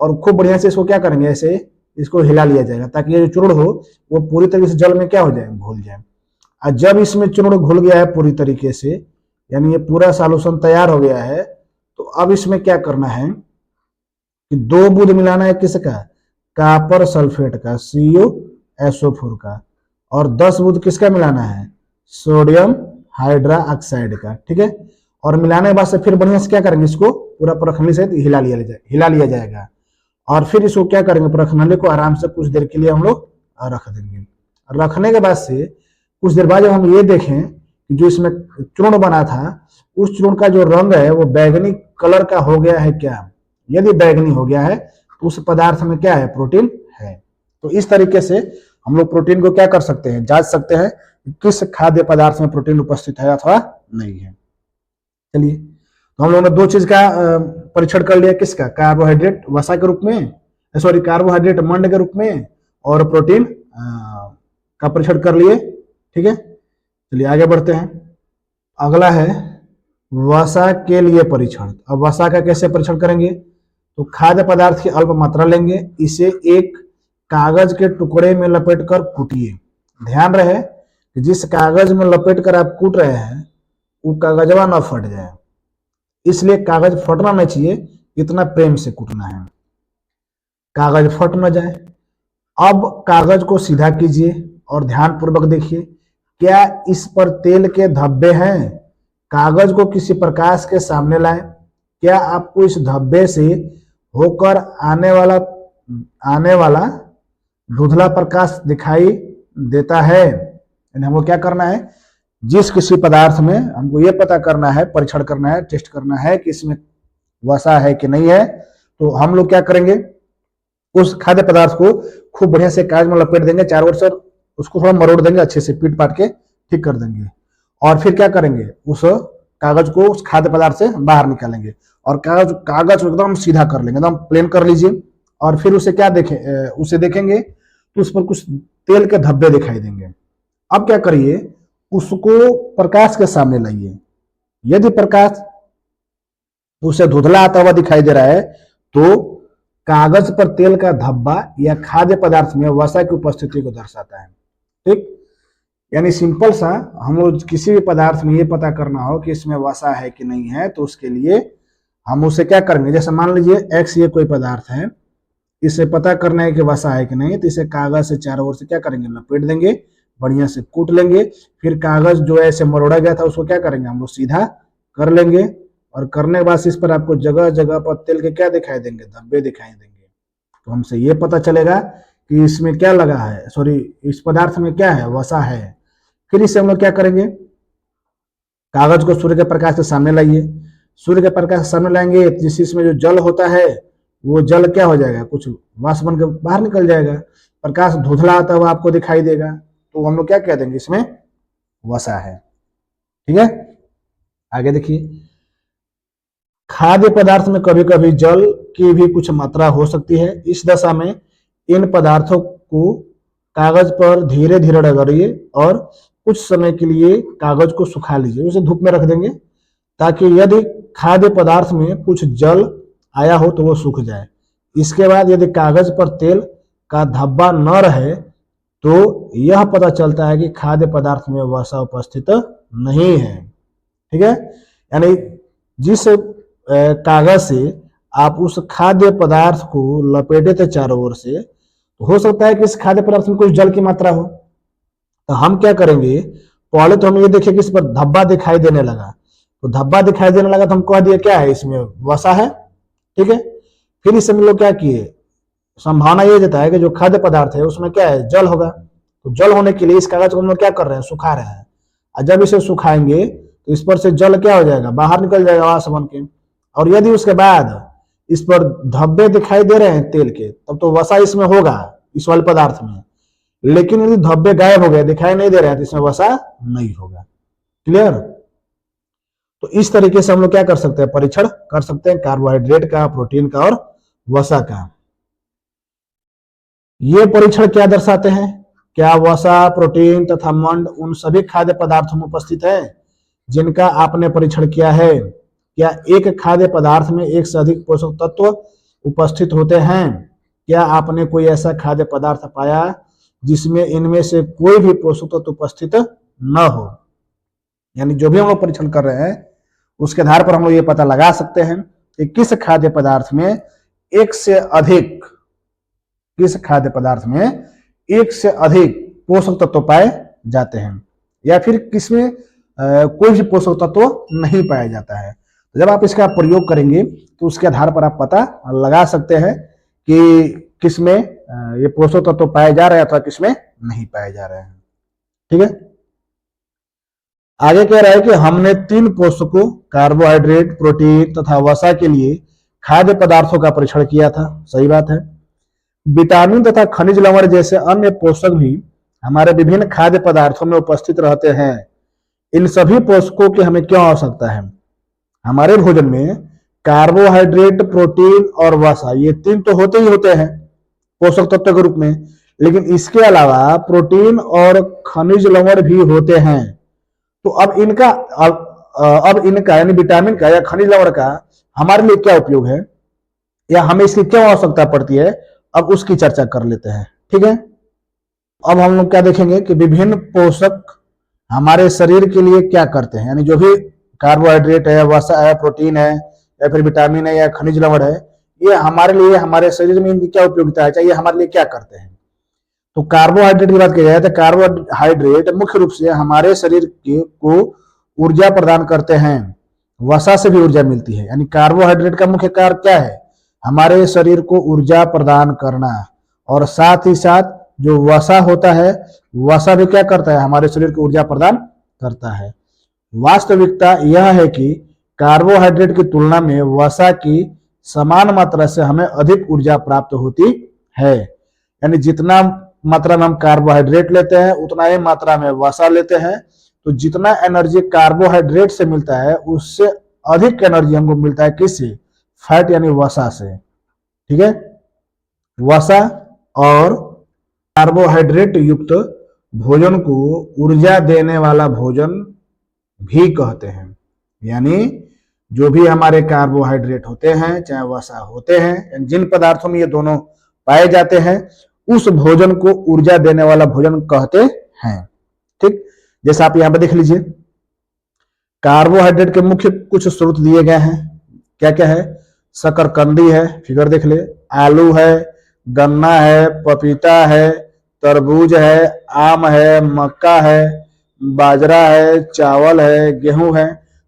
और खूब बढ़िया से इसको क्या करेंगे, ऐसे इसको हिला लिया जाएगा ताकि ये जो चूर्ण हो वो पूरी तरीके से जल में क्या हो जाए, घुल जाए। और जब इसमें चूर्ण घुल गया है पूरी तरीके से, यानी ये पूरा सॉल्यूशन तैयार हो गया है, तो अब इसमें क्या करना है कि 2 बूंद मिलाना है किसका, कॉपर सल्फेट का, CuSO4 का, और 10 बूंद किसका मिलाना है, सोडियम हाइड्रोक्साइड का। ठीक है, और मिलाने के बाद से फिर बढ़िया से क्या करेंगे, इसको पूरा परखनली से हिला लिया जाएगा और फिर इसको क्या करेंगे, परखनली को आराम से कुछ देर के लिए हम लोग रख देंगे। रखने के बाद से कुछ देर बाद जब हम ये देखें कि जो इसमें चूर्ण बना था उस चूर्ण का जो रंग है वो बैगनी कलर का हो गया है क्या, यदि बैगनी हो गया है तो उस पदार्थ में क्या है, प्रोटीन है। तो इस तरीके से हम लोग प्रोटीन को क्या कर सकते हैं, जांच सकते हैं किस खाद्य पदार्थ में प्रोटीन उपस्थित है अथवा नहीं है। चलिए, तो हम लोगों ने 2 चीज का परीक्षण कर लिया, किसका, कार्बोहाइड्रेट वसा के रूप में, सॉरी कार्बोहाइड्रेट मंड के रूप में, और प्रोटीन का परीक्षण कर लिए। ठीक है, चलिए आगे बढ़ते हैं। अगला है वसा के लिए परीक्षण। अब वसा का कैसे परीक्षण करेंगे? तो खाद्य पदार्थ की अल्प मात्रा लेंगे, इसे एक कागज के टुकड़े में लपेटकर कूटिए। ध्यान रहे कि जिस कागज में लपेट कर आप कूट रहे हैं वो कागजवा ना फट जाए, इसलिए कागज फटना नहीं चाहिए, इतना प्रेम से कूटना है, कागज फट न जाए। अब कागज को सीधा कीजिए और ध्यान पूर्वक देखिए, क्या इस पर तेल के धब्बे हैं? कागज को किसी प्रकाश के सामने लाएं। क्या आपको इस धब्बे से होकर आने वाला धुंधला प्रकाश दिखाई देता है? हमको क्या करना है, जिस किसी पदार्थ में हमको ये पता करना है, परीक्षण करना है, टेस्ट करना है कि इसमें वसा है कि नहीं है, तो हम लोग क्या करेंगे, उस खाद्य पदार्थ को खूब बढ़िया से कागज में लपेट देंगे चारों ओर से, उसको थोड़ा मरोड़ देंगे, अच्छे से पीट पाट के ठीक कर देंगे। और फिर क्या करेंगे, उस कागज को उस खाद्य पदार्थ से बाहर निकालेंगे और कागज को एकदम सीधा कर लेंगे, एकदम प्लेन कर लीजिए। और फिर उसे क्या उसे देखेंगे तो उस पर कुछ तेल के धब्बे दिखाई देंगे। अब क्या करिए, उसको प्रकाश के सामने लाइए। यदि प्रकाश उसे धुंधला आता हुआ दिखाई दे रहा है तो कागज पर तेल का धब्बा या खाद्य पदार्थ में वसा की उपस्थिति को दर्शाता है। ठीक, यानी सिंपल सा, हम लोग किसी भी पदार्थ में ये पता करना हो कि इसमें वसा है कि नहीं है, तो उसके लिए हम उसे क्या करेंगे, जैसे मान लीजिए एक्स ये कोई पदार्थ है, इसे पता करना है कि वसा है कि नहीं, तो इसे कागज से चारों ओर से क्या करेंगे, लपेट देंगे, बढ़िया से कूट लेंगे। फिर कागज जो ऐसे मरोड़ा गया था उसको क्या करेंगे, हम लोग सीधा कर लेंगे। और करने के बाद इस पर आपको जगह जगह पर तेल के क्या दिखाई देंगे, धब्बे दिखाई देंगे। तो हमसे ये पता चलेगा कि इसमें क्या लगा है, सॉरी इस पदार्थ में क्या है, वसा है। फिर इसे हम लोग क्या करेंगे, कागज को सूर्य के प्रकाश के सामने लाइए। सूर्य के प्रकाश के सामने लाएंगे, जिस इसमें जो जल होता है वो जल क्या हो जाएगा, कुछ वाष्प बन के बाहर निकल जाएगा, प्रकाश धुंधला आता हुआ आपको दिखाई देगा, तो हम लोग क्या कह देंगे, इसमें वसा है। ठीक है, आगे देखिए। खाद्य पदार्थ में कभी कभी जल की भी कुछ मात्रा हो सकती है। इस दशा में इन पदार्थों को कागज पर धीरे धीरे रगड़िए और कुछ समय के लिए कागज को सुखा लीजिए, उसे धूप में रख देंगे, ताकि यदि खाद्य पदार्थ में कुछ जल आया हो तो वो सूख जाए। इसके बाद यदि कागज पर तेल का धब्बा न रहे तो यह पता चलता है कि खाद्य पदार्थ में वसा उपस्थित नहीं है। ठीक है, यानी जिस कागज से आप उस खाद्य पदार्थ को लपेटे थे चारों ओर से, तो हो सकता है कि इस खाद्य पदार्थ में कुछ जल की मात्रा हो। तो हम क्या करेंगे, पहले तो हम ये देखें कि इस पर धब्बा दिखाई देने लगा, तो धब्बा दिखाई देने लगा तो हम कह दिए क्या है, इसमें वसा है। ठीक है, फिर इस हम लोग क्या किए, संभावना ये देता है कि जो खाद्य पदार्थ है उसमें क्या है, जल होगा। तो जल होने के लिए इस कागज को हम लोग क्या कर रहे हैं, सुखा रहे हैं। और जब इसे सुखाएंगे तो इस पर से जल क्या हो जाएगा, बाहर निकल जाएगा वाष्प बन के। और यदि उसके बाद इस पर धब्बे दिखाई दे रहे हैं तेल के, तब तो वसा इसमें होगा, इस वाले पदार्थ में। लेकिन यदि धब्बे गायब हो गए, दिखाई नहीं दे रहे हैं, तो इसमें वसा नहीं होगा। क्लियर? तो इस तरीके से हम लोग क्या कर सकते हैं, परीक्षण कर सकते हैं कार्बोहाइड्रेट का, प्रोटीन का और वसा का। ये परीक्षण क्या दर्शाते हैं, क्या वसा, प्रोटीन तथा मंड उन सभी खाद्य पदार्थों में उपस्थित है जिनका आपने परीक्षण किया है? क्या एक खाद्य पदार्थ में एक से अधिक पोषक तत्व उपस्थित होते हैं? क्या आपने कोई ऐसा खाद्य पदार्थ पाया जिसमें इनमें से कोई भी पोषक तत्व उपस्थित न हो? यानी जो भी हम लोग परीक्षण कर रहे हैं उसके आधार पर हम लोग ये पता लगा सकते हैं कि किस खाद्य पदार्थ में एक से अधिक पोषक तत्व पाए जाते हैं, या फिर किसमें कोई भी पोषक तत्व नहीं पाया जाता है। तो जब आप इसका प्रयोग करेंगे तो उसके आधार पर आप पता लगा सकते हैं कि किसमें ये पोषक तत्व पाए जा रहे हैं अथवा किसमें नहीं पाए जा रहे हैं। ठीक है, आगे कह रहा है कि हमने 3 पोषकों कार्बोहाइड्रेट, प्रोटीन तथा वसा के लिए खाद्य पदार्थों का परीक्षण किया था। सही बात है। विटामिन तथा खनिज लवण जैसे अन्य पोषक भी हमारे विभिन्न खाद्य पदार्थों में उपस्थित रहते हैं। इन सभी पोषकों की हमें क्यों आवश्यकता है? हमारे भोजन में कार्बोहाइड्रेट, प्रोटीन और वसा, ये 3 तो होते ही होते हैं पोषक तत्व के रूप में, लेकिन इसके अलावा प्रोटीन और खनिज लवण भी होते हैं। तो अब इनका यानी विटामिन का या खनिज लवण का हमारे लिए क्या उपयोग है या हमें इसकी क्यों आवश्यकता पड़ती है, अब उसकी चर्चा कर लेते हैं। ठीक है, अब हम लोग क्या देखेंगे कि विभिन्न पोषक हमारे शरीर के लिए क्या करते हैं, यानी जो भी कार्बोहाइड्रेट है, वसा है, प्रोटीन है या फिर विटामिन है या खनिज लवण है, ये हमारे लिए हमारे शरीर में इनकी क्या उपयोगिता है, चाहिए हमारे लिए क्या करते हैं। तो कार्बोहाइड्रेट की बात की जाए तो कार्बोहाइड्रेट मुख्य रूप से हमारे शरीर को ऊर्जा प्रदान करते हैं। वसा से भी ऊर्जा मिलती है, यानी कार्बोहाइड्रेट का मुख्य कार्य क्या है, हमारे शरीर को ऊर्जा प्रदान करना। और साथ ही साथ जो वसा होता है, वसा भी क्या करता है, हमारे शरीर को ऊर्जा प्रदान करता है। वास्तविकता यह है कि कार्बोहाइड्रेट की तुलना में वसा की समान मात्रा से हमें अधिक ऊर्जा प्राप्त होती है। यानी जितना मात्रा में हम कार्बोहाइड्रेट लेते हैं उतना ही मात्रा में वसा लेते हैं, तो जितना एनर्जी कार्बोहाइड्रेट से मिलता है उससे अधिक एनर्जी हमको मिलता है किससे, फैट यानी वसा से। ठीक है, वसा और कार्बोहाइड्रेट युक्त भोजन को ऊर्जा देने वाला भोजन भी कहते हैं। यानी जो भी हमारे कार्बोहाइड्रेट होते हैं चाहे वसा होते हैं, जिन पदार्थों में ये दोनों पाए जाते हैं उस भोजन को ऊर्जा देने वाला भोजन कहते हैं। ठीक, जैसे आप यहां पर देख लीजिए, कार्बोहाइड्रेट के मुख्य कुछ स्रोत दिए गए हैं। क्या क्या है, शकरकंदी है, फिगर देख ले, आलू है, गन्ना है, पपीता है, तरबूज है, आम है, मक्का है, बाजरा है, चावल है, गेहूं है।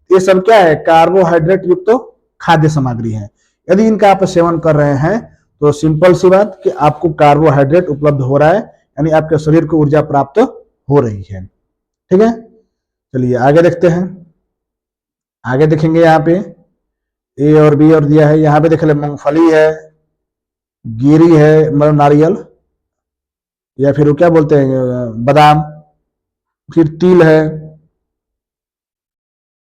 ये सब क्या है, कार्बोहाइड्रेट युक्त तो खाद्य सामग्री है। यदि इनका आप सेवन कर रहे हैं तो सिंपल सी बात कि आपको कार्बोहाइड्रेट उपलब्ध हो रहा है, यानी आपके शरीर को ऊर्जा प्राप्त हो रही है। ठीक है, चलिए आगे देखते हैं। आगे देखेंगे यहाँ पे ए और बी और दिया है, यहाँ पे देख ले मूंगफली है, गिरी है मतलब नारियल, या फिर वो क्या बोलते हैं बादाम, फिर तिल है,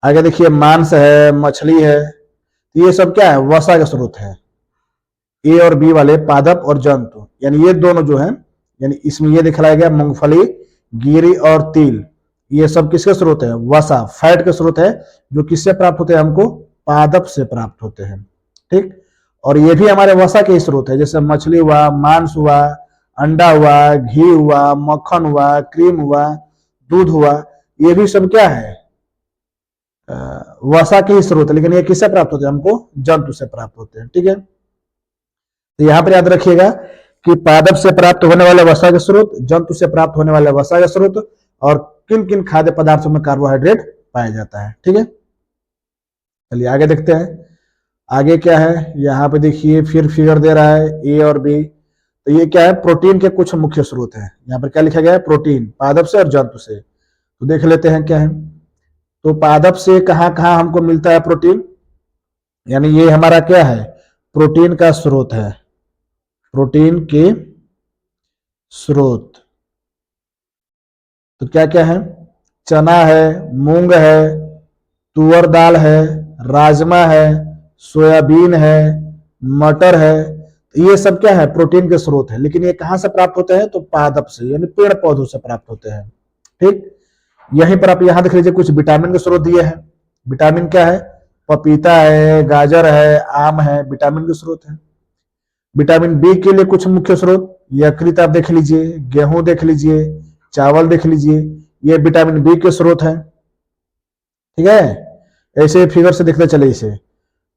आगे देखिए मांस है, मछली है। तो ये सब क्या है, वसा का स्रोत है। ए और बी वाले पादप और जंतु, यानी ये दोनों जो है, यानी इसमें ये दिखाया गया मूंगफली, गिरी और तिल, ये सब किसके स्रोत है, वसा फैट के स्रोत है, जो किससे प्राप्त होते हैं, हमको पादप से प्राप्त होते हैं। ठीक, और ये भी हमारे वसा के स्रोत है, जैसे मछली हुआ, मांस हुआ, अंडा हुआ, घी हुआ, मक्खन हुआ, क्रीम हुआ, दूध हुआ, ये भी सब क्या है, वसा के ही स्रोत है। लेकिन ये किससे प्राप्त होते हैं, हमको जंतु से प्राप्त होते हैं। ठीक है, तो यहां पर याद रखिएगा कि पादप से प्राप्त होने वाले वसा के स्रोत, जंतु से प्राप्त होने वाले वसा के स्रोत, और किन किन खाद्य पदार्थों में कार्बोहाइड्रेट पाया जाता है। ठीक है, चलिए आगे देखते हैं। आगे क्या है, यहाँ पे देखिए फिर फिगर दे रहा है ए और बी। तो ये क्या है, प्रोटीन के कुछ मुख्य स्रोत हैं। यहाँ पर क्या लिखा गया है, प्रोटीन पादप से और जंतु से। तो देख लेते हैं क्या है। तो पादप से कहाँ कहाँ हमको मिलता है प्रोटीन, यानी ये हमारा क्या है, प्रोटीन का स्रोत है, प्रोटीन के स्रोत। तो क्या क्या है, चना है, मूंग है, तुअर दाल है, राजमा है, सोयाबीन है, मटर है। ये सब क्या है, प्रोटीन के स्रोत है। लेकिन ये कहां से प्राप्त होते हैं, तो पादप से, यानी पेड़ पौधों से प्राप्त होते हैं। ठीक, यहीं पर आप यहां देख लीजिए कुछ विटामिन के स्रोत दिए हैं। विटामिन क्या है, पपीता है, गाजर है, आम है, विटामिन के स्रोत है। विटामिन बी के लिए कुछ मुख्य स्रोत, यकृत आप देख लीजिए, गेहूं देख लीजिए, चावल देख लीजिए, ये विटामिन बी के स्रोत है। ठीक है, ऐसे फिगर से देखते चले इसे।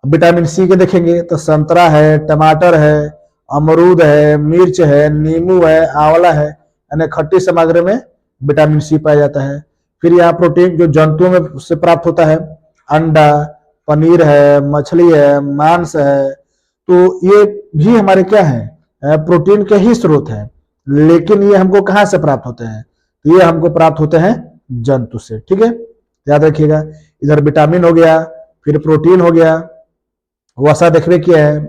विटामिन सी के देखेंगे तो संतरा है, टमाटर है, अमरूद है, मिर्च है, नींबू है, आंवला है, यानी खट्टी सामग्री में विटामिन सी पाया जाता है। फिर यहाँ प्रोटीन जो जंतुओं में से प्राप्त होता है, अंडा, पनीर है, मछली है, मांस है, तो ये भी हमारे क्या है, प्रोटीन के ही स्रोत है। लेकिन ये हमको कहाँ से प्राप्त होते हैं, तो ये हमको प्राप्त होते हैं जंतु से। ठीक है, याद रखिएगा, इधर विटामिन हो गया, फिर प्रोटीन हो गया, वसा देखने किया है,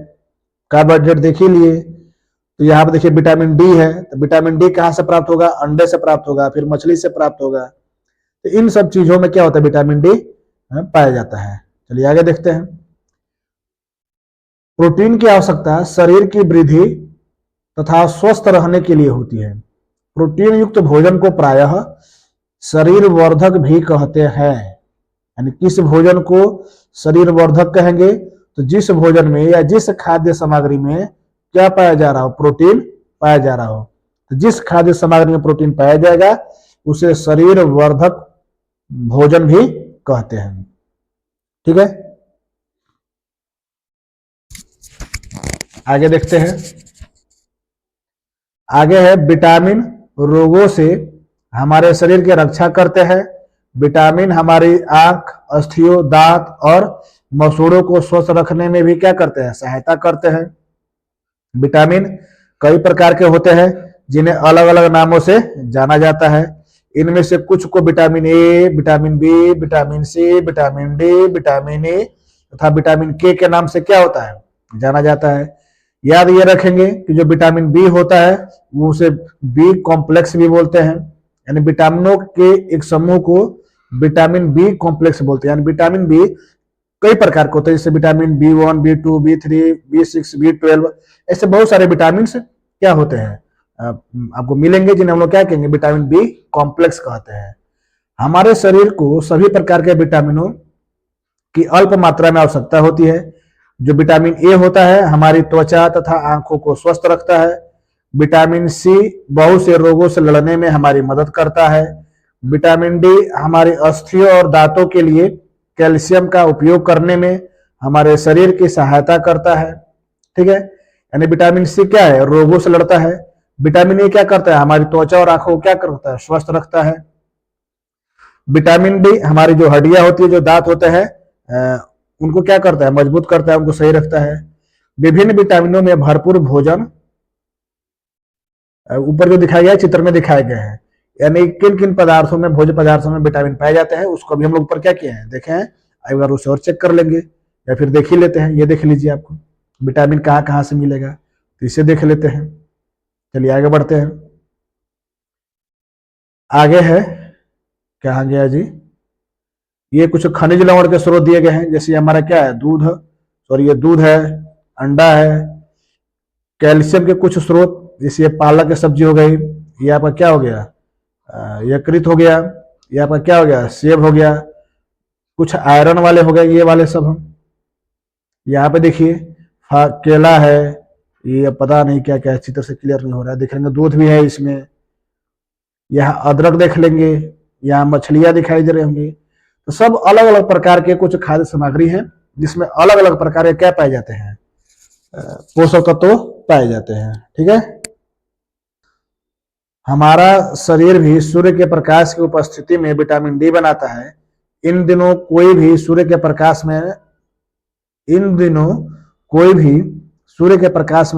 कार्बोहाइड्रेट देख ही लिए। तो यहाँ पे देखिए विटामिन डी है, तो विटामिन डी कहाँ से प्राप्त होगा, अंडे से प्राप्त होगा, फिर मछली से प्राप्त होगा। तो इन सब चीजों में क्या होता है, विटामिन डी पाया जाता है। चलिए आगे देखते हैं। प्रोटीन की आवश्यकता शरीर की वृद्धि तथा स्वस्थ रहने के लिए होती है। प्रोटीन युक्त भोजन को प्रायः शरीर वर्धक भी कहते हैं। यानी किस भोजन को शरीर वर्धक कहेंगे? तो जिस भोजन में या जिस खाद्य सामग्री में क्या पाया जा रहा हो? प्रोटीन पाया जा रहा हो। तो जिस खाद्य सामग्री में प्रोटीन पाया जाएगा उसे शरीर वर्धक भोजन भी कहते हैं। ठीक है, आगे देखते हैं। आगे है विटामिन रोगों से हमारे शरीर की रक्षा करते हैं। विटामिन हमारी आंख, अस्थियों, दांत और मसूड़ों को स्वस्थ रखने में भी क्या करते हैं? सहायता करते हैं। विटामिन कई प्रकार के होते हैं जिन्हें अलग अलग नामों से जाना जाता है। इनमें से कुछ को vitamin A, vitamin B, vitamin C, vitamin D, vitamin A तथा विटामिन के नाम से क्या होता है? जाना जाता है। याद ये रखेंगे कि जो विटामिन बी होता है वो उसे बी कॉम्प्लेक्स भी बोलते हैं। यानी विटामिनों के एक समूह को विटामिन बी कॉम्प्लेक्स बोलते हैं। यानी विटामिन बी कई प्रकार के होते हैं, जैसे vitamin B1, B2, B3, B6, B12, ऐसे बहुत सारे विटामिन क्या होते हैं आपको मिलेंगे जिन्हें हम लोग क्या कहेंगे? विटामिन बी कॉम्प्लेक्स कहते हैं। हमारे शरीर को सभी प्रकार के विटामिनों की अल्प मात्रा में आवश्यकता होती है। जो विटामिन ए होता है हमारी त्वचा तथा आंखों को स्वस्थ रखता है। विटामिन सी बहुत से रोगों से लड़ने में हमारी मदद करता है। विटामिन डी हमारी अस्थियों और दांतों के लिए कैल्शियम का उपयोग करने में हमारे शरीर की सहायता करता है। ठीक है, यानी विटामिन सी क्या है? रोगों से लड़ता है। विटामिन ए क्या करता है? हमारी त्वचा और आंखों को क्या करता है? स्वस्थ रखता है। विटामिन डी हमारी जो हड्डियां होती है, जो दांत होते हैं, उनको क्या करता है? मजबूत करता है, उनको सही रखता है। विभिन्न विटामिनों में भरपूर भोजन ऊपर जो दिखाया गया है चित्र में दिखाए गए हैं। यानी किन किन पदार्थों में, भोज्य पदार्थों में विटामिन पाए जाते हैं उसको भी हम लोग ऊपर क्या किए हैं? देखे हैं। एक बार उसे और चेक कर लेंगे या फिर देख ही लेते हैं। ये देख लीजिए आपको विटामिन कहाँ कहाँ से मिलेगा, तो इसे देख लेते हैं। चलिए आगे बढ़ते हैं। आगे है, क्या गया जी? ये कुछ खनिज लवण के स्रोत दिए गए हैं। जैसे हमारा क्या है? दूध, सॉरी ये दूध है, अंडा है। कैल्शियम के कुछ स्रोत जैसे ये पालक की सब्जी हो गई, ये आपका क्या हो गया? यकृत हो गया। ये आपका क्या हो गया? सेब हो गया। कुछ आयरन वाले हो गए, ये वाले सब हम यहाँ पे देखिए। केला है, ये पता नहीं क्या क्या है, चित्र से क्लियर नहीं हो रहा है। देख लेंगे दूध भी है इसमें। यहाँ अदरक देख लेंगे, यहाँ मछलियां दिखाई दे रही होंगी। तो सब अलग अलग प्रकार के कुछ खाद्य सामग्री हैं जिसमें अलग अलग प्रकार के क्या पाए जाते हैं? पोषक तत्व पाए जाते हैं। ठीक है, हमारा शरीर भी सूर्य के प्रकाश की उपस्थिति में विटामिन डी बनाता है। इन दिनों कोई भी सूर्य के प्रकाश में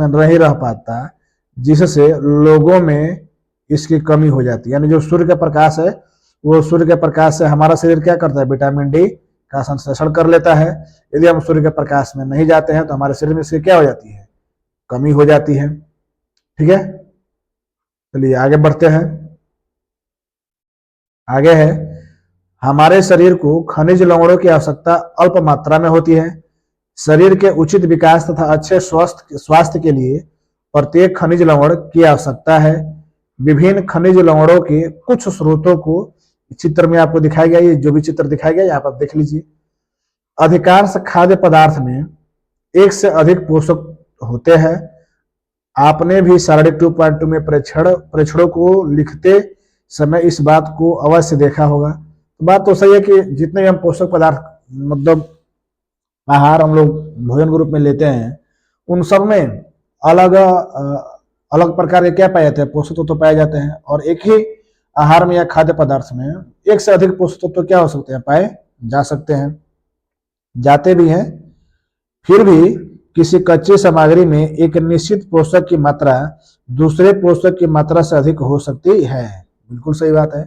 नहीं रह पाता, जिससे लोगों में इसकी कमी हो जाती है। यानी जो सूर्य का प्रकाश है, वो सूर्य के प्रकाश से हमारा शरीर क्या करता है? विटामिन डी का संश्लेषण कर लेता है। यदि हम सूर्य के प्रकाश में नहीं जाते हैं तो हमारे शरीर में इसकी क्या हो जाती है? कमी हो जाती है। ठीक है, चलिए आगे बढ़ते हैं। आगे है, हमारे शरीर को खनिज लवणों की आवश्यकता अल्प मात्रा में होती है। शरीर के उचित विकास तथा अच्छे स्वास्थ्य के लिए प्रत्येक खनिज लवण की आवश्यकता है। विभिन्न खनिज लवणों के कुछ स्रोतों को चित्र में आपको दिखाया गया, ये जो भी चित्र दिखाया गया यहाँ पर आप देख लीजिए। अधिकांश खाद्य पदार्थ में एक से अधिक पोषक होते हैं। आपने भी शारीरिक 2.2 में प्रेक्षणों को लिखते समय इस बात को अवश्य देखा होगा। तो बात तो सही है कि जितने हम पोषक पदार्थ मतलब आहार हम लोग भोजन के रूप में लेते हैं, उन सब में अलग अलग प्रकार के क्या पाए जाते हैं? पोषक तत्व पाए जाते हैं। और एक ही आहार में या खाद्य पदार्थ में एक से अधिक पोषक तत्व क्या हो सकते हैं? पाए जा सकते हैं, जाते भी हैं। फिर भी किसी कच्ची सामग्री में एक निश्चित पोषक की मात्रा दूसरे पोषक की मात्रा से अधिक हो सकती है। बिल्कुल सही बात है।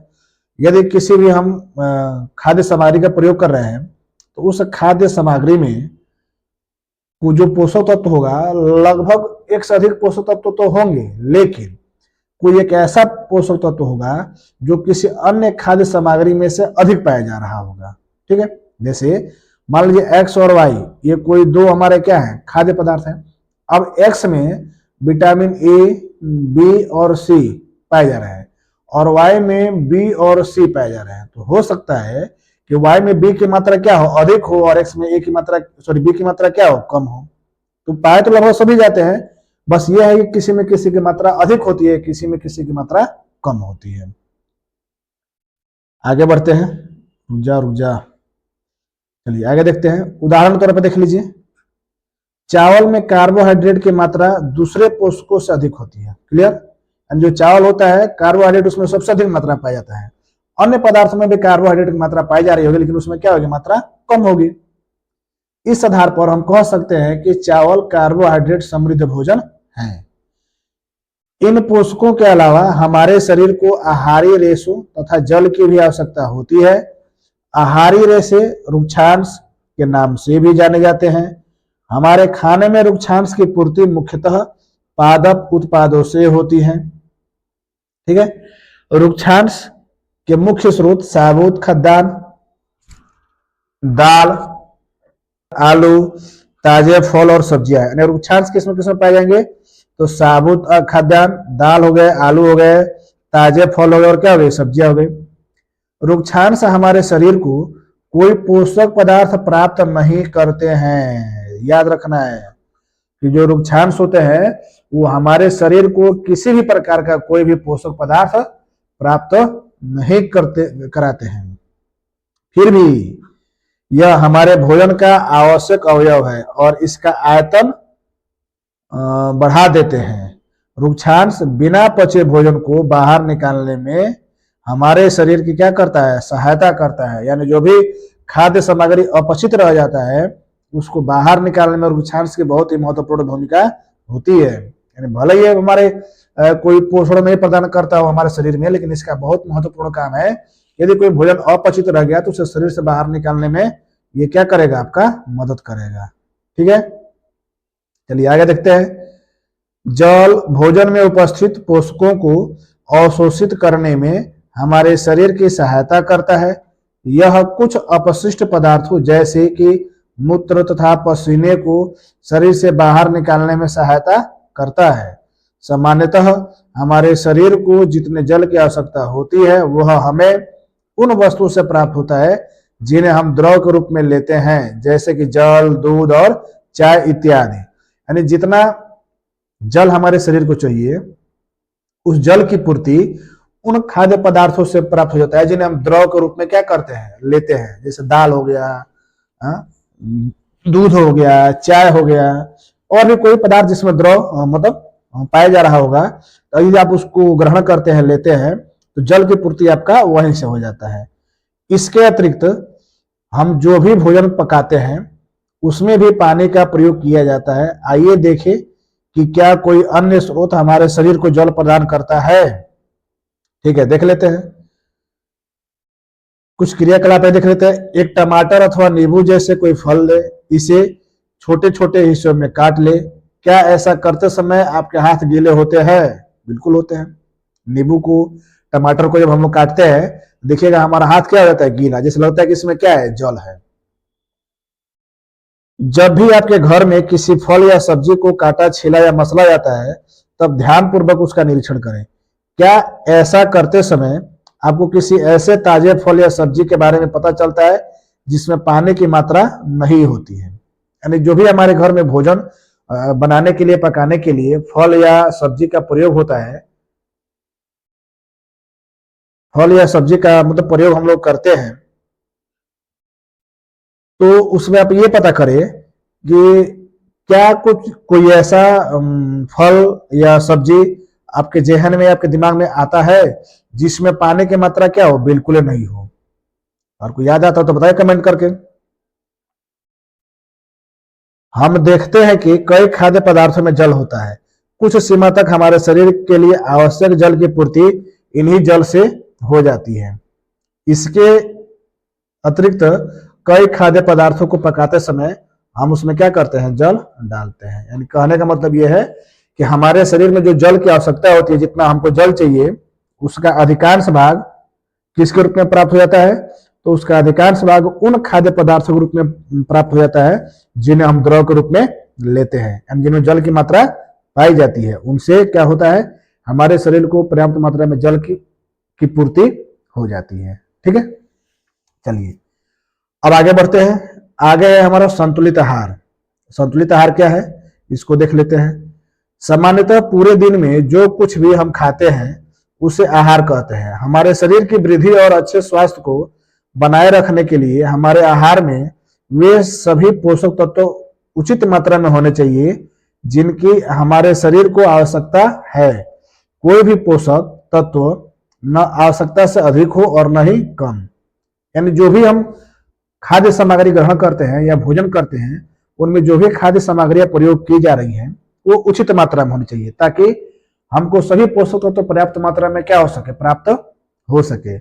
यदि किसी भी हम खाद्य सामग्री का प्रयोग कर रहे हैं तो उस खाद्य सामग्री में जो पोषक तत्व होगा, लगभग एक से अधिक पोषक तत्व तो होंगे, लेकिन कोई एक ऐसा पोषक तत्व होगा जो किसी अन्य खाद्य सामग्री में से अधिक पाया जा रहा होगा। ठीक है, जैसे मान लीजिए एक्स और वाई, ये कोई दो हमारे क्या है? खाद्य पदार्थ हैं। अब एक्स में विटामिन ए, बी और सी पाए जा रहे हैं और वाई में बी और सी पाए जा रहे हैं। तो हो सकता है कि वाई में बी की मात्रा क्या हो, अधिक हो, और एक्स में ए की मात्रा, सॉरी बी की मात्रा क्या हो, कम हो। तो पाए तो लगभग सभी जाते हैं, बस ये है कि किसी में किसी की मात्रा अधिक होती है, किसी में किसी की मात्रा कम होती है। आगे बढ़ते हैं, रुजा रुजा, चलिए आगे देखते हैं। उदाहरण के तौर पर देख लीजिए, चावल में कार्बोहाइड्रेट की मात्रा दूसरे पोषकों से अधिक होती है। क्लियर? जो चावल होता है कार्बोहाइड्रेट उसमें सबसे अधिक मात्रा पाया जाता है। अन्य पदार्थों में भी कार्बोहाइड्रेट की मात्रा पाई जा रही होगी, लेकिन उसमें क्या होगी, मात्रा कम होगी। इस आधार पर हम कह सकते हैं कि चावल कार्बोहाइड्रेट समृद्ध भोजन है। इन पोषकों के अलावा हमारे शरीर को आहारीय रेशों तथा जल की भी आवश्यकता होती है। आहारीय रेशे रुक्षांश के नाम से भी जाने जाते हैं। हमारे खाने में रुक्षांश की पूर्ति मुख्यतः पादप उत्पादों से होती है। ठीक है, रुक्षांश के मुख्य स्रोत साबुत खाद्यान्न, दाल, आलू, ताजे फल और सब्जियां हैं। रुक्षांश किसमें किसमें पाए जाएंगे, तो साबुत खाद्यान्न, दाल हो गए, आलू हो गए, ताजे फल हो गए और क्या हो गए, सब्जियां हो गई। रुक्षांश हमारे शरीर को कोई पोषक पदार्थ प्राप्त नहीं करते हैं। याद रखना है कि जो रुक्षांश होते हैं वो हमारे शरीर को किसी भी प्रकार का कोई भी पोषक पदार्थ प्राप्त नहीं कराते हैं। फिर भी यह हमारे भोजन का आवश्यक अवयव है और इसका आयतन बढ़ा देते हैं। रुक्षांश बिना पचे भोजन को बाहर निकालने में हमारे शरीर की क्या करता है, सहायता करता है। यानी जो भी खाद्य सामग्री अपचित रह जाता है उसको बाहर निकालने में रुक्षांश की बहुत ही महत्वपूर्ण भूमिका होती है। यानी भले ही हमारे कोई पोषण नहीं प्रदान करता हो हमारे शरीर में, लेकिन इसका बहुत महत्वपूर्ण काम है। यदि कोई भोजन अपचित रह गया तो उसे शरीर से बाहर निकालने में ये क्या करेगा, आपका मदद करेगा। ठीक है, चलिए आगे देखते हैं। जल भोजन में उपस्थित पोषकों को अवशोषित करने में हमारे शरीर की सहायता करता है। यह कुछ अपशिष्ट पदार्थों जैसे कि मूत्र तथा पसीने को शरीर से बाहर निकालने में सहायता करता है। सामान्यतः हमारे शरीर को जितने जल की आवश्यकता होती है वह हमें उन वस्तुओं से प्राप्त होता है जिन्हें हम द्रव के रूप में लेते हैं, जैसे कि जल, दूध और चाय इत्यादि। यानी जितना जल हमारे शरीर को चाहिए उस जल की पूर्ति उन खाद्य पदार्थों से प्राप्त हो जाता है जिन्हें हम द्रव के रूप में क्या करते हैं, लेते हैं। जैसे दाल हो गया, दूध हो गया, चाय हो गया, और भी कोई पदार्थ जिसमें द्रव मतलब पाया जा रहा होगा, तो यदि आप उसको ग्रहण करते हैं, लेते हैं, तो जल की पूर्ति आपका वहीं से हो जाता है। इसके अतिरिक्त हम जो भी भोजन पकाते हैं उसमें भी पानी का प्रयोग किया जाता है। आइए देखें कि क्या कोई अन्य स्रोत हमारे शरीर को जल प्रदान करता है। ठीक है, देख लेते हैं, कुछ क्रियाकलाप देख लेते हैं। एक टमाटर अथवा नींबू जैसे कोई फल ले, इसे छोटे छोटे हिस्सों में काट ले। क्या ऐसा करते समय आपके हाथ गीले होते हैं? बिल्कुल होते हैं। नींबू को, टमाटर को जब हम लोग काटते हैं देखिएगा हमारा हाथ क्या हो जाता है, गीला, जैसे लगता है कि इसमें क्या है, जल है। जब भी आपके घर में किसी फल या सब्जी को काटा, छीला या मसला जाता है तब ध्यानपूर्वक उसका निरीक्षण करें। क्या ऐसा करते समय आपको किसी ऐसे ताजे फल या सब्जी के बारे में पता चलता है जिसमें पानी की मात्रा नहीं होती है? यानी जो भी हमारे घर में भोजन बनाने के लिए, पकाने के लिए फल या सब्जी का प्रयोग होता है, फल या सब्जी का मतलब प्रयोग हम लोग करते हैं, तो उसमें आप ये पता करें कि क्या कोई ऐसा फल या सब्जी आपके जेहन में, आपके दिमाग में आता है जिसमें पानी की मात्रा क्या हो, बिल्कुल नहीं हो। और कोई याद आता हो तो बताइए कमेंट करके। हम देखते हैं कि कई खाद्य पदार्थों में जल होता है। कुछ सीमा तक हमारे शरीर के लिए आवश्यक जल की पूर्ति इन्हीं जल से हो जाती है। इसके अतिरिक्त कई खाद्य पदार्थों को पकाते समय हम उसमें क्या करते हैं, जल डालते हैं। यानी कहने का मतलब यह है कि हमारे शरीर में जो जल की आवश्यकता होती है, जितना हमको जल चाहिए, उसका अधिकांश भाग किसके रूप में प्राप्त हो जाता है, तो उसका अधिकांश भाग उन खाद्य पदार्थों के रूप में प्राप्त हो जाता है जिन्हें हम द्रव के रूप में लेते हैं, यानी जिनमें जल की मात्रा पाई जाती है उनसे क्या होता है, हमारे शरीर को पर्याप्त मात्रा में जल की पूर्ति हो जाती है। ठीक है, चलिए अब आगे बढ़ते हैं। आगे है हमारा संतुलित आहार। संतुलित आहार क्या है, इसको देख लेते हैं। सामान्यतः पूरे दिन में जो कुछ भी हम खाते हैं उसे आहार कहते हैं। हमारे शरीर की वृद्धि और अच्छे स्वास्थ्य को बनाए रखने के लिए हमारे आहार में वे सभी पोषक तत्व उचित मात्रा में होने चाहिए जिनकी हमारे शरीर को आवश्यकता है। कोई भी पोषक तत्व न आवश्यकता से अधिक हो और न ही कम। यानी जो भी हम खाद्य सामग्री ग्रहण करते हैं या भोजन करते हैं, उनमें जो भी खाद्य सामग्रियां प्रयोग की जा रही हैं वो उचित मात्रा में होनी चाहिए, ताकि हमको सभी पोषक तत्व पर्याप्त मात्रा में क्या हो सके, प्राप्त हो सके।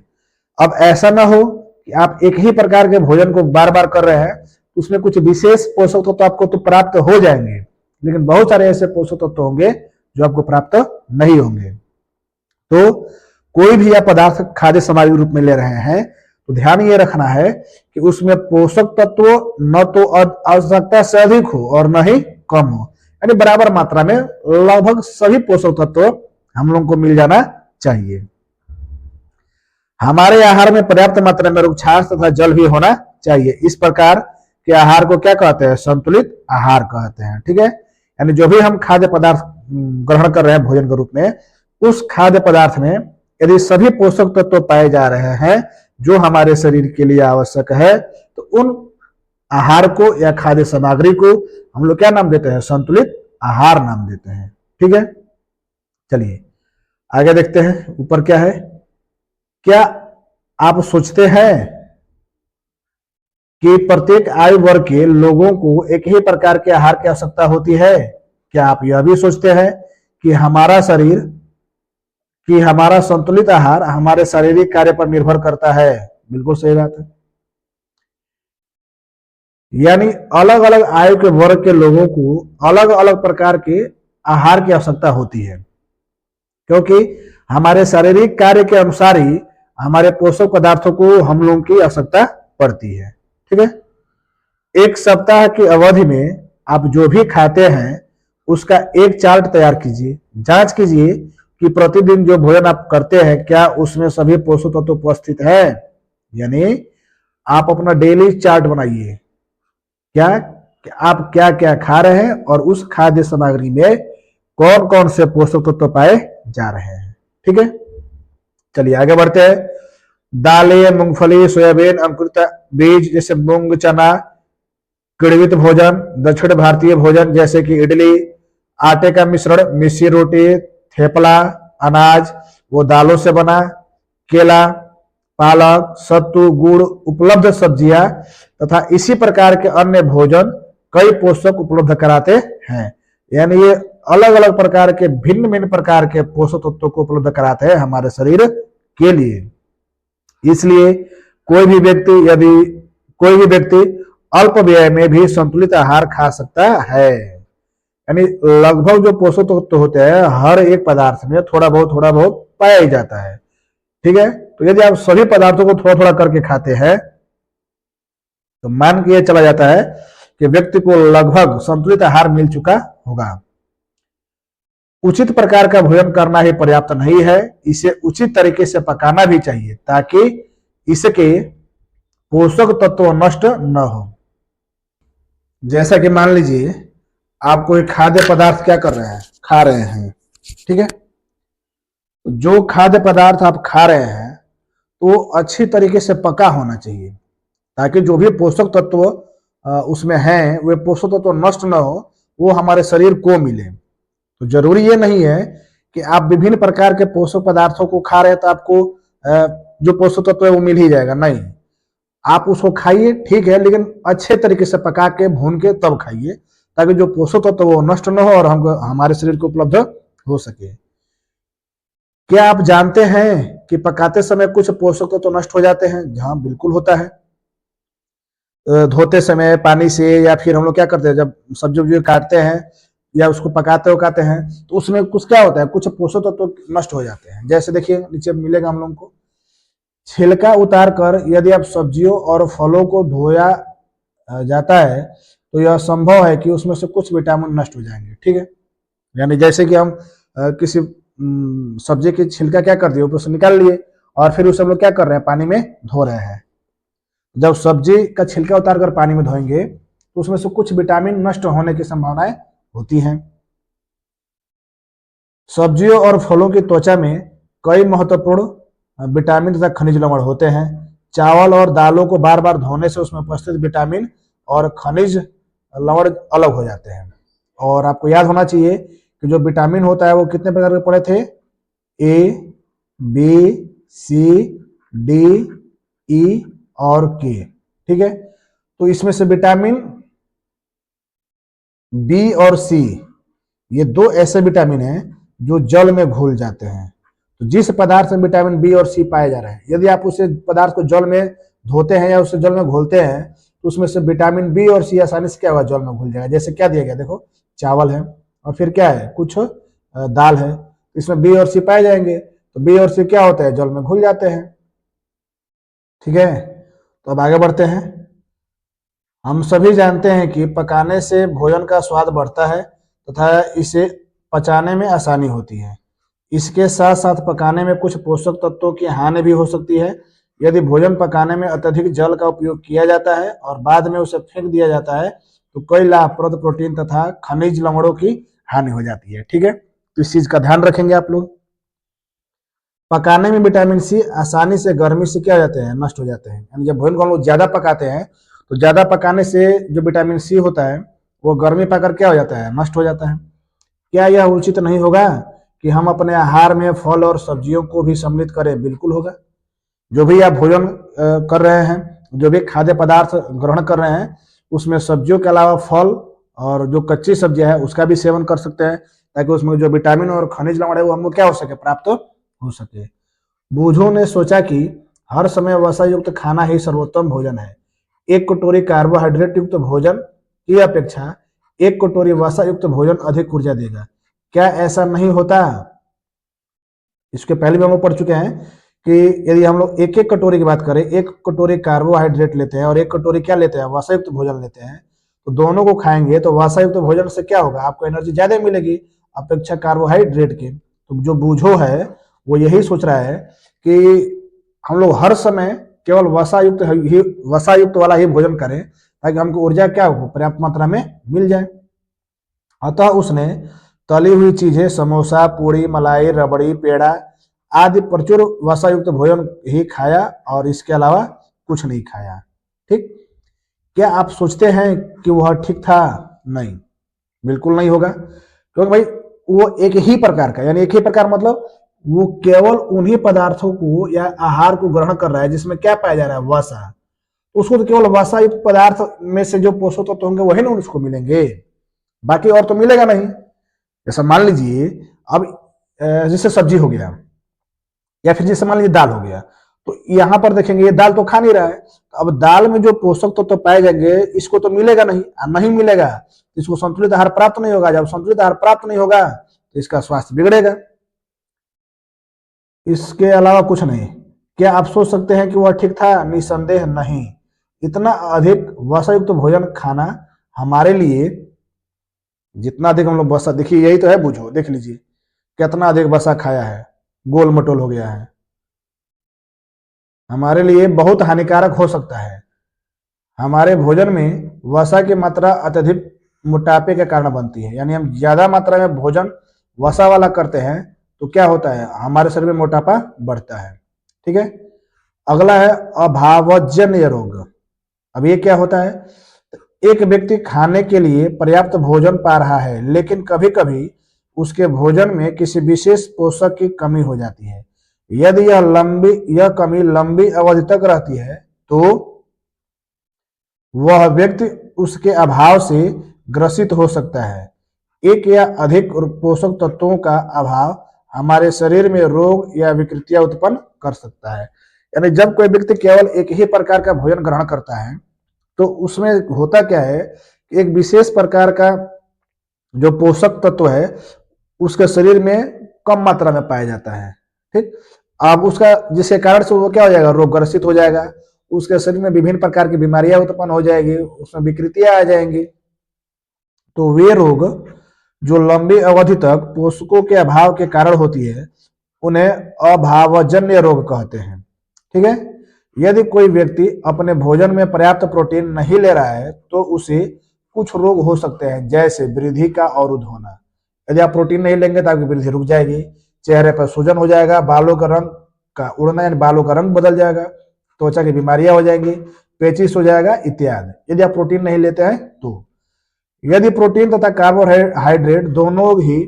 अब ऐसा ना हो कि आप एक ही प्रकार के भोजन को बार बार कर रहे हैं, उसमें कुछ विशेष पोषक तत्व आपको तो प्राप्त हो जाएंगे, लेकिन बहुत सारे ऐसे पोषक तत्व होंगे जो आपको प्राप्त नहीं होंगे। तो कोई भी आप पदार्थ खाद्य सामग्री रूप में ले रहे हैं तो ध्यान ये रखना है कि उसमें पोषक तत्व न तो आवश्यकता से अधिक हो और न ही कम हो, यानी बराबर मात्रा में लगभग सभी पोषक तत्व हम लोगों को मिल जाना चाहिए। हमारे आहार में पर्याप्त मात्रा में रुक्षांश तथा जल भी होना चाहिए। इस प्रकार के आहार को क्या कहते हैं, संतुलित आहार कहते हैं। ठीक है, यानी जो भी हम खाद्य पदार्थ ग्रहण कर रहे हैं भोजन के रूप में, उस खाद्य पदार्थ में यदि सभी पोषक तत्व पाए जा रहे हैं जो हमारे शरीर के लिए आवश्यक है, तो उन आहार को या खाद्य सामग्री को हम लोग क्या नाम देते हैं, संतुलित आहार नाम देते हैं। ठीक है, चलिए आगे देखते हैं। ऊपर क्या है, क्या आप सोचते हैं कि प्रत्येक आयु वर्ग के लोगों को एक ही प्रकार के आहार की आवश्यकता होती है? क्या आप यह भी सोचते हैं कि हमारा संतुलित आहार हमारे शारीरिक कार्य पर निर्भर करता है? बिल्कुल सही बात है। यानी अलग अलग आयु के वर्ग के लोगों को अलग अलग प्रकार के आहार की आवश्यकता होती है, क्योंकि हमारे शारीरिक कार्य के अनुसार ही हमारे पोषक पदार्थों को हम लोगों की आवश्यकता पड़ती है। ठीक है, एक सप्ताह की अवधि में आप जो भी खाते हैं उसका एक चार्ट तैयार कीजिए। जांच कीजिए कि प्रतिदिन जो भोजन आप करते हैं क्या उसमें सभी पोषक तत्व उपस्थित है। यानी आप अपना डेली चार्ट बनाइए, क्या आप क्या क्या खा रहे हैं और उस खाद्य सामग्री में कौन कौन से पोषक तत्व पाए जा रहे हैं। ठीक है, चलिए आगे बढ़ते हैं। दालें, मूंगफली, सोयाबीन, अंकुरित बीज जैसे मूंग, चना, किण्वित भोजन, दक्षिण भारतीय भोजन जैसे कि इडली, आटे का मिश्रण, मिस्सी रोटी, थेपला, अनाज वो दालों से बना, केला, पालक, सत्तू, गुड़, उपलब्ध सब्जियां तथा इसी प्रकार के अन्य भोजन कई पोषक उपलब्ध कराते हैं। यानी ये अलग अलग प्रकार के भिन्न भिन्न प्रकार के पोषक तत्वों को उपलब्ध कराते हैं हमारे शरीर के लिए। इसलिए कोई भी व्यक्ति अल्प व्यय में भी संतुलित आहार खा सकता है। यानी लगभग जो पोषक तत्व होते हैं हर एक पदार्थ में थोड़ा बहुत पाया ही जाता है। ठीक है, तो यदि आप सभी पदार्थों को थोड़ा थोड़ा करके खाते हैं तो मान के चला जाता है कि व्यक्ति को लगभग संतुलित आहार मिल चुका होगा। उचित प्रकार का भोजन करना ही पर्याप्त नहीं है, इसे उचित तरीके से पकाना भी चाहिए ताकि इसके पोषक तत्व नष्ट न हो। जैसा कि मान लीजिए आप कोई खाद्य पदार्थ क्या कर रहे हैं, खा रहे हैं। ठीक है, जो खाद्य पदार्थ आप खा रहे हैं तो अच्छी तरीके से पका होना चाहिए ताकि जो भी पोषक तत्व उसमें हैं वे पोषक तत्व नष्ट न हो, वो हमारे शरीर को मिले। तो जरूरी ये नहीं है कि आप विभिन्न प्रकार के पोषक पदार्थों को खा रहे हैं तो आपको जो पोषक तत्व है वो मिल ही जाएगा, नहीं। आप उसको खाइए, ठीक है, लेकिन अच्छे तरीके से पका के भून के तब खाइए ताकि जो पोषक तत्व वो नष्ट न हो और हमारे शरीर को उपलब्ध हो सके। क्या आप जानते हैं कि पकाते समय कुछ पोषक तत्व नष्ट हो जाते हैं? हाँ, बिल्कुल होता है। धोते समय पानी से या फिर हम लोग क्या करते हैं जब सब्जी काटते हैं या उसको पकाते हैं तो उसमें कुछ क्या होता है, कुछ पोषक तत्व नष्ट हो जाते हैं। जैसे देखिए नीचे मिलेगा हम लोगों को, छिलका उतार कर यदि आप सब्जियों और फलों को धोया जाता है तो यह संभव है कि उसमें से कुछ विटामिन नष्ट हो जाएंगे। ठीक है, यानी जैसे कि हम किसी सब्जी की छिलका क्या कर दिए, ऊपर से निकाल लिए और फिर उसे हम लोग क्या कर रहे हैं, पानी में धो रहे हैं। जब सब्जी का छिलका उतार कर पानी में धोएंगे तो उसमें से कुछ विटामिन नष्ट होने की संभावनाएं होती हैं। सब्जियों और फलों की त्वचा में कई महत्वपूर्ण विटामिन तथा खनिज लवण होते हैं। चावल और दालों को बार बार धोने से उसमें उपस्थित विटामिन और खनिज लवण अलग हो जाते हैं। और आपको याद होना चाहिए कि जो विटामिन होता है वो कितने प्रकार के पड़े थे, ए, बी, सी, डी, ई और के। ठीक है, तो इसमें से विटामिन बी और सी, ये दो ऐसे विटामिन हैं जो जल में घुल जाते हैं। तो जिस पदार्थ में विटामिन बी और सी पाए जा रहे हैं, यदि आप उसे पदार्थ को जल में धोते हैं या उसे जल में घोलते हैं तो उसमें से विटामिन बी और सी आसानी से क्या होगा, जल में घुल जाएगा। जैसे क्या दिया गया, देखो चावल है और फिर क्या है, कुछ दाल है, इसमें बी और सी पाए जाएंगे, तो बी और सी क्या होता है, जल में घुल जाते हैं। ठीक है, तो अब आगे बढ़ते हैं। हम सभी जानते हैं कि पकाने से भोजन का स्वाद बढ़ता है तथा इसे पचाने में आसानी होती है। इसके साथ साथ पकाने में कुछ पोषक तत्वों की हानि भी हो सकती है। यदि भोजन पकाने में अत्यधिक जल का उपयोग किया जाता है और बाद में उसे फेंक दिया जाता है तो कई लाभप्रद प्रोटीन तथा खनिज लवणों की हानि हो जाती है। ठीक है, तो इस चीज का ध्यान रखेंगे आप लोग। पकाने में विटामिन सी आसानी से गर्मी से क्या हो जाते हैं, नष्ट हो जाते हैं। यानी जब भोजन को हम लोग ज्यादा पकाते हैं तो ज्यादा पकाने से जो विटामिन सी होता है वो गर्मी पाकर क्या हो जाता है, नष्ट हो जाता है। क्या यह उचित नहीं होगा कि हम अपने आहार में फल और सब्जियों को भी सम्मिलित करें? बिल्कुल होगा। जो भी आप भोजन कर रहे हैं, जो भी खाद्य पदार्थ ग्रहण कर रहे हैं, उसमें सब्जियों के अलावा फल और जो कच्ची सब्जियां है उसका भी सेवन कर सकते हैं, ताकि उसमें जो विटामिन और खनिज लवण है वो हमको क्या हो सके, प्राप्त हो सके। बूझों ने सोचा कि हर समय वसा युक्त खाना ही सर्वोत्तम भोजन है। एक कटोरी कार्बोहाइड्रेट युक्त भोजन की अपेक्षा एक कटोरी वसा युक्त भोजन अधिक ऊर्जा देगा। क्या ऐसा नहीं होता? इसके पहले भी हम लोग पढ़ चुके हैं कि यदि हम लोग एक एक कटोरी की बात करें, एक कटोरी कार्बोहाइड्रेट लेते हैं और एक कटोरी क्या लेते हैं, वसा युक्त भोजन लेते हैं, तो दोनों को खाएंगे तो वसा युक्त भोजन से क्या होगा, आपको एनर्जी ज्यादा मिलेगी अपेक्षा कार्बोहाइड्रेट के। तो जो बूझो है वो यही सोच रहा है कि हम लोग हर समय केवल वसा युक्त वाला ही भोजन करें ताकि हमको ऊर्जा क्या हो, पर्याप्त मात्रा में मिल जाए। अतः उसने तली हुई चीजें, समोसा, पूड़ी, मलाई, रबड़ी, पेड़ा आदि प्रचुर वसा युक्त भोजन ही खाया और इसके अलावा कुछ नहीं खाया। ठीक, क्या आप सोचते हैं कि वह ठीक था? नहीं, बिल्कुल नहीं होगा, क्योंकि भाई वो एक ही प्रकार का, यानी एक ही प्रकार मतलब वो केवल उन्हीं पदार्थों को या आहार को ग्रहण कर रहा है जिसमें क्या पाया जा रहा है, वसा। उसको तो केवल वसा युक्त पदार्थ में से जो पोषक तत्व होंगे वही ना उसको मिलेंगे, बाकी और तो मिलेगा नहीं। जैसा मान लीजिए अब जैसे सब्जी हो गया या फिर जैसे मान लीजिए दाल हो गया, तो यहाँ पर देखेंगे ये दाल तो खा नहीं रहा है, तो अब दाल में जो पोषक तत्व पाए जाएंगे इसको तो मिलेगा नहीं, नहीं मिलेगा तो इसको संतुलित आहार प्राप्त नहीं होगा। जब संतुलित आहार प्राप्त नहीं होगा तो इसका स्वास्थ्य बिगड़ेगा, इसके अलावा कुछ नहीं। क्या आप सोच सकते हैं कि वह ठीक था? निसंदेह नहीं। इतना अधिक वसायुक्त भोजन खाना हमारे लिए, जितना अधिक हम लोग वसा, देखिए यही तो है, बुझो देख लीजिए कितना अधिक वसा खाया है, गोल मटोल हो गया है, हमारे लिए बहुत हानिकारक हो सकता है। हमारे भोजन में वसा की मात्रा अत्यधिक मोटापे के कारण बनती है। यानी हम ज्यादा मात्रा में भोजन वसा वाला करते हैं तो क्या होता है, हमारे शरीर में मोटापा बढ़ता है। ठीक है, अगला है अभावजन्य रोग। अब ये क्या होता है, एक व्यक्ति खाने के लिए पर्याप्त भोजन पा रहा है लेकिन कभी कभी उसके भोजन में किसी विशेष पोषक की कमी हो जाती है। यदि यह कमी लंबी अवधि तक रहती है तो वह व्यक्ति उसके अभाव से ग्रसित हो सकता है। एक या अधिक पोषक तत्वों का अभाव हमारे शरीर में रोग या विकृतियां उत्पन्न कर सकता है। यानी जब कोई व्यक्ति केवल एक ही प्रकार का भोजन ग्रहण करता है तो उसमें होता क्या है, एक विशेष प्रकार का जो पोषक तत्व है उसके शरीर में कम मात्रा में पाया जाता है। ठीक, अब उसका जिसके कारण से वो क्या हो जाएगा, रोग ग्रसित हो जाएगा, उसके शरीर में विभिन्न प्रकार की बीमारियां उत्पन्न हो जाएगी, उसमें विकृतियां आ जाएंगी। तो वे रोग जो लंबी अवधि तक पोषकों के अभाव के कारण होती है उन्हें अभावजन्य रोग कहते हैं। ठीक है। यदि कोई व्यक्ति अपने भोजन में पर्याप्त प्रोटीन नहीं ले रहा है तो उसे कुछ रोग हो सकते हैं, जैसे वृद्धि का अवरुद्ध होना। यदि आप प्रोटीन नहीं लेंगे तो आपकी वृद्धि रुक जाएगी, चेहरे पर सूजन हो जाएगा, बालों का रंग का उड़ना यानी बालों का रंग बदल जाएगा, त्वचा की बीमारियां हो जाएंगी, पेचिश हो जाएगा इत्यादि, यदि आप प्रोटीन नहीं लेते हैं तो। यदि प्रोटीन तथा कार्बोहाइड्रेट दोनों ही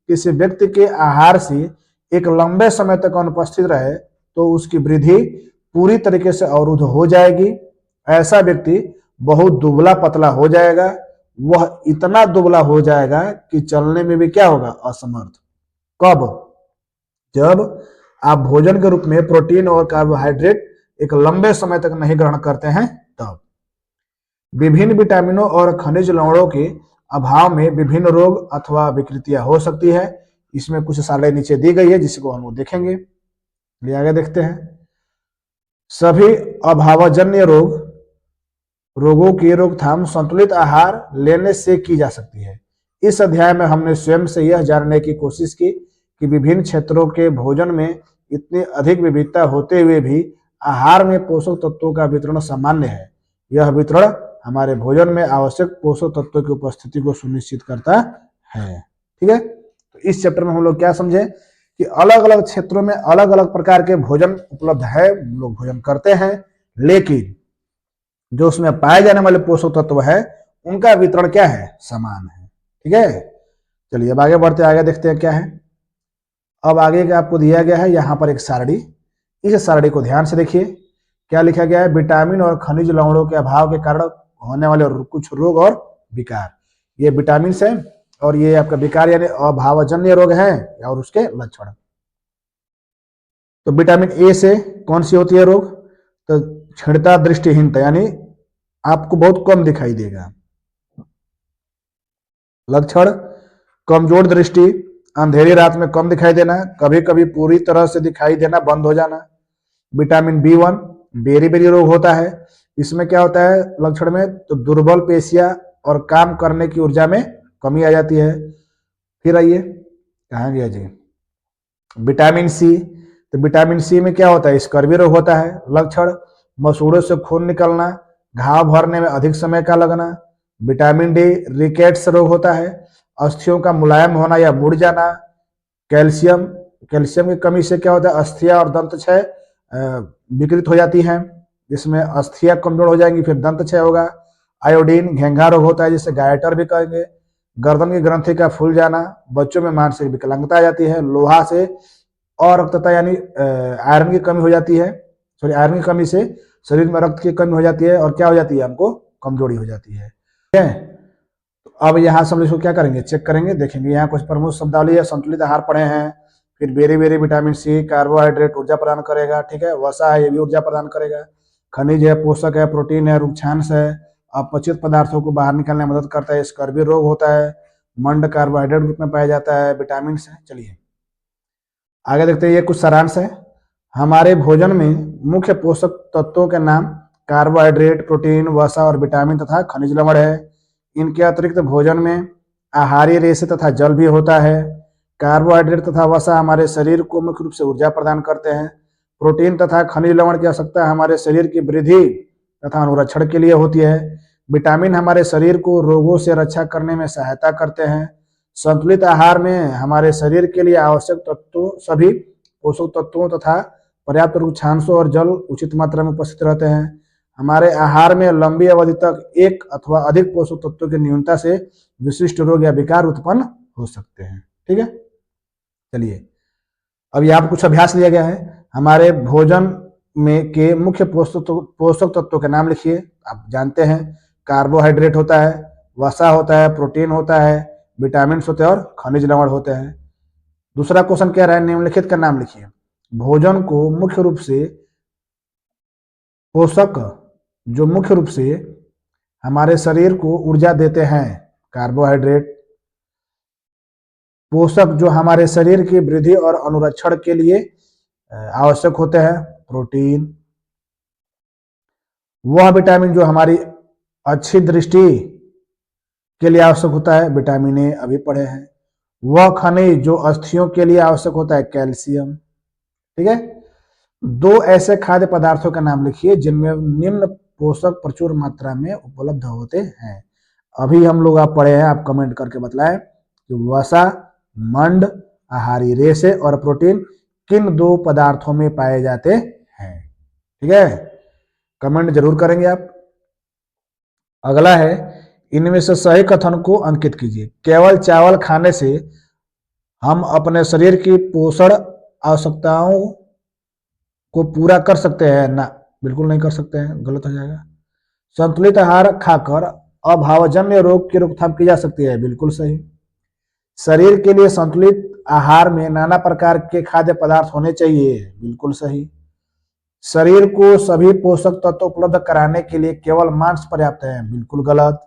किसी व्यक्ति के आहार से एक लंबे समय तक अनुपस्थित रहे तो उसकी वृद्धि पूरी तरीके से अवरुद्ध हो जाएगी। ऐसा व्यक्ति बहुत दुबला पतला हो जाएगा, वह इतना दुबला हो जाएगा कि चलने में भी क्या होगा, असमर्थ। कब? जब आप भोजन के रूप में प्रोटीन और कार्बोहाइड्रेट एक लंबे समय तक नहीं ग्रहण करते हैं तब। विभिन्न विटामिनों और खनिज लवणों के अभाव में विभिन्न रोग अथवा विकृतियां हो सकती है। इसमें कुछ सारणी नीचे दी गई है जिसको हम लोग देखेंगे। आगे देखते हैं। सभी अभावजन्य रोगों की रोकथाम संतुलित आहार लेने से की जा सकती है। इस अध्याय में हमने स्वयं से यह जानने की कोशिश की कि विभिन्न क्षेत्रों के भोजन में इतनी अधिक विविधता होते हुए भी आहार में पोषक तत्वों का वितरण सामान्य है। यह वितरण हमारे भोजन में आवश्यक पोषक तत्वों की उपस्थिति को सुनिश्चित करता है। ठीक है। तो इस चैप्टर में हम लोग क्या समझे कि अलग अलग क्षेत्रों में अलग अलग प्रकार के भोजन उपलब्ध है, लोग भोजन करते हैं, लेकिन जो उसमें पाए जाने वाले पोषक तत्व है उनका वितरण क्या है, समान है। ठीक है। चलिए अब आगे बढ़ते, आगे देखते हैं क्या है। अब आगे का आपको दिया गया है यहाँ पर एक सारणी। इस सारणी को ध्यान से देखिए, क्या लिखा गया है, विटामिन और खनिज लवणों के अभाव के कारण होने वाले कुछ रोग और विकार। ये विटामिन है और ये आपका विकार यानी अभावजन्य रोग है और उसके लक्षण। तो विटामिन ए से कौन सी होती है रोग, तो क्षीणता दृष्टिहीनता यानी आपको बहुत कम दिखाई देगा। लक्षण कमजोर दृष्टि, अंधेरी रात में कम दिखाई देना, कभी कभी पूरी तरह से दिखाई देना बंद हो जाना। विटामिन B1 बेरी रोग होता है। इसमें क्या होता है लक्षण में, तो दुर्बल पेशियां और काम करने की ऊर्जा में कमी आ जाती है। फिर आइए, कहाँ गया जी, विटामिन सी। तो विटामिन सी में क्या होता है, स्कर्वी रोग होता है। लक्षण मसूड़ों से खून निकलना, घाव भरने में अधिक समय का लगना। विटामिन डी रिकेट्स रोग होता है, अस्थियों का मुलायम होना या मुड़ जाना। कैल्शियम की कमी से क्या होता है, अस्थियां और दंत क्षय विकृत हो जाती हैं, जिसमें अस्थियां कमजोर हो जाएंगी, फिर दंत क्षय होगा। आयोडीन घेंघा रोग होता है जिसे गायटर भी कहेंगे। गर्दन की ग्रंथि का फूल जाना, बच्चों में मानसिक विकलांगता आ जाती है। लोहा से और रक्तता यानी आयरन की कमी हो जाती है, आयरन की कमी से शरीर में रक्त की कमी हो जाती है और क्या हो जाती है, हमको कमजोरी हो जाती है। ठीक है। तो अब यहाँ से हम इसको क्या करेंगे, चेक करेंगे, देखेंगे। यहाँ कुछ प्रमुख शब्दावली है, संतुलित आहार पढ़े हैं, फिर बेरी विटामिन सी, कार्बोहाइड्रेट ऊर्जा प्रदान करेगा। ठीक है। वसा है, ये भी ऊर्जा प्रदान करेगा। खनिज है, पोषक है, प्रोटीन है, रुक्षांश है, अपचित पदार्थों को बाहर निकालने में मदद करता है। स्कर्वी रोग होता है, मंड कार्बोहाइड्रेट रूप में पाया जाता है, विटामिन है। चलिए आगे देखते हैं, ये कुछ सारांश है। हमारे भोजन में मुख्य पोषक तत्वों के नाम कार्बोहाइड्रेट, प्रोटीन, वसा और विटामिन तथा खनिज लवण है। इनके अतिरिक्त भोजन में आहारीय रेशे तथा जल भी होता है। कार्बोहाइड्रेट तथा वसा हमारे शरीर को मुख्य रूप से ऊर्जा प्रदान करते हैं। प्रोटीन तथा खनिज लवण की आवश्यकता हमारे शरीर की वृद्धि तथा अनुरक्षण के लिए होती है। विटामिन हमारे शरीर को रोगों से रक्षा करने में सहायता करते हैं। संतुलित आहार में हमारे शरीर के लिए आवश्यक तत्वों, सभी पोषक तत्वों तथा पर्याप्त रुक्षांशों और जल उचित मात्रा में उपस्थित रहते हैं। हमारे आहार में लंबी अवधि तक एक अथवा अधिक पोषक तत्वों की न्यूनता से विशिष्ट रोग या विकार उत्पन्न हो सकते हैं। ठीक है। चलिए अब यहाँ पर कुछ अभ्यास लिया गया है। हमारे भोजन में के मुख्य पोषक तत्वों के नाम लिखिए। आप जानते हैं कार्बोहाइड्रेट होता है, वसा होता है, प्रोटीन होता है, विटामिन होते हैं और खनिज लवण होते हैं। दूसरा क्वेश्चन क्या रहा है, निम्नलिखित का नाम लिखिए। भोजन को मुख्य रूप से पोषक जो मुख्य रूप से हमारे शरीर को ऊर्जा देते हैं, कार्बोहाइड्रेट। पोषक जो हमारे शरीर की वृद्धि और अनुरक्षण के लिए आवश्यक होते हैं, प्रोटीन। वह विटामिन जो हमारी अच्छी दृष्टि के लिए आवश्यक होता है, विटामिन ए अभी पढ़े हैं। वह खनिज जो अस्थियों के लिए आवश्यक होता है, कैल्शियम। ठीक है। दो ऐसे खाद्य पदार्थों का नाम लिखिए जिनमें निम्न पोषक प्रचुर मात्रा में उपलब्ध होते हैं। अभी हम लोग आप पढ़े हैं, आप कमेंट करके बताएं कि वसा, मंड, आहारी रेशे और प्रोटीन किन दो पदार्थों में पाए जाते हैं। ठीक है, कमेंट जरूर करेंगे आप। अगला है, इनमें से सही कथन को अंकित कीजिए। केवल चावल खाने से हम अपने शरीर की पोषण आवश्यकताओं को पूरा कर सकते हैं? ना, बिल्कुल नहीं कर सकते हैं, गलत हो जाएगा। संतुलित आहार खाकर अभावजन्य रोग की रोकथाम की जा सकती है? बिल्कुल सही। शरीर के लिए संतुलित आहार में नाना प्रकार के खाद्य पदार्थ होने चाहिए? बिल्कुल सही। शरीर को सभी पोषक तत्व उपलब्ध कराने के लिए केवल मांस पर्याप्त है? बिल्कुल गलत।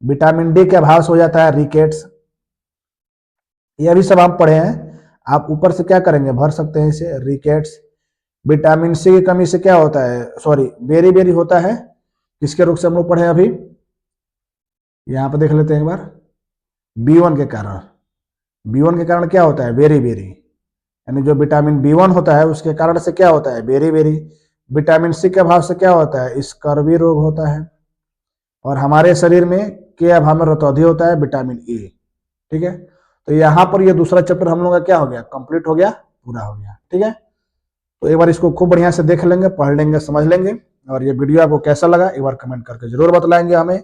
विटामिन डी के अभाव से हो जाता है रिकेट्स। ये भी सब आप पढ़े हैं, आप ऊपर से क्या करेंगे, भर सकते हैं इसे, रिकेट्स। विटामिन सी की कमी से क्या होता है, सॉरी बेरी बेरी होता है, किसके रोग से हम लोग पढ़े अभी, यहां पर देख लेते हैं एक बार। B1 के कारण। B1 के कारण क्या होता है, बेरी बेरी, यानी जो विटामिन B1 होता है उसके कारण से क्या होता है, बेरी बेरी। विटामिन सी के अभाव से क्या होता है, स्कर्वी रोग होता है। और हमारे शरीर में के अभाव में रतौंधी होता है, विटामिन ए। ठीक है, तो यहाँ पर ये दूसरा चैप्टर हम लोग का क्या हो गया, कंप्लीट हो गया, पूरा हो गया। ठीक है, तो एक बार इसको खूब बढ़िया से देख लेंगे, पढ़ लेंगे, समझ लेंगे। और ये वीडियो आपको कैसा लगा एक बार कमेंट करके जरूर बतलाएंगे हमें।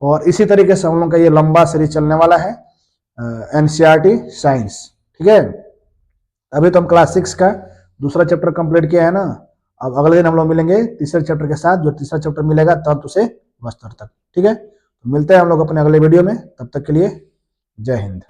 और इसी तरीके से हम लोग का ये लंबा सीरीज चलने वाला है एनसीईआरटी साइंस। ठीक है, अभी तो हम क्लास 6 का दूसरा चैप्टर कंप्लीट किया है ना। अब अगले दिन हम लोग मिलेंगे तीसरे चैप्टर के साथ, जो तीसरा चैप्टर मिलेगा तंत्र से वस्त्र तक। ठीक है, तो मिलते हैं हम लोग अपने अगले वीडियो में, तब तक के लिए जय हिंद।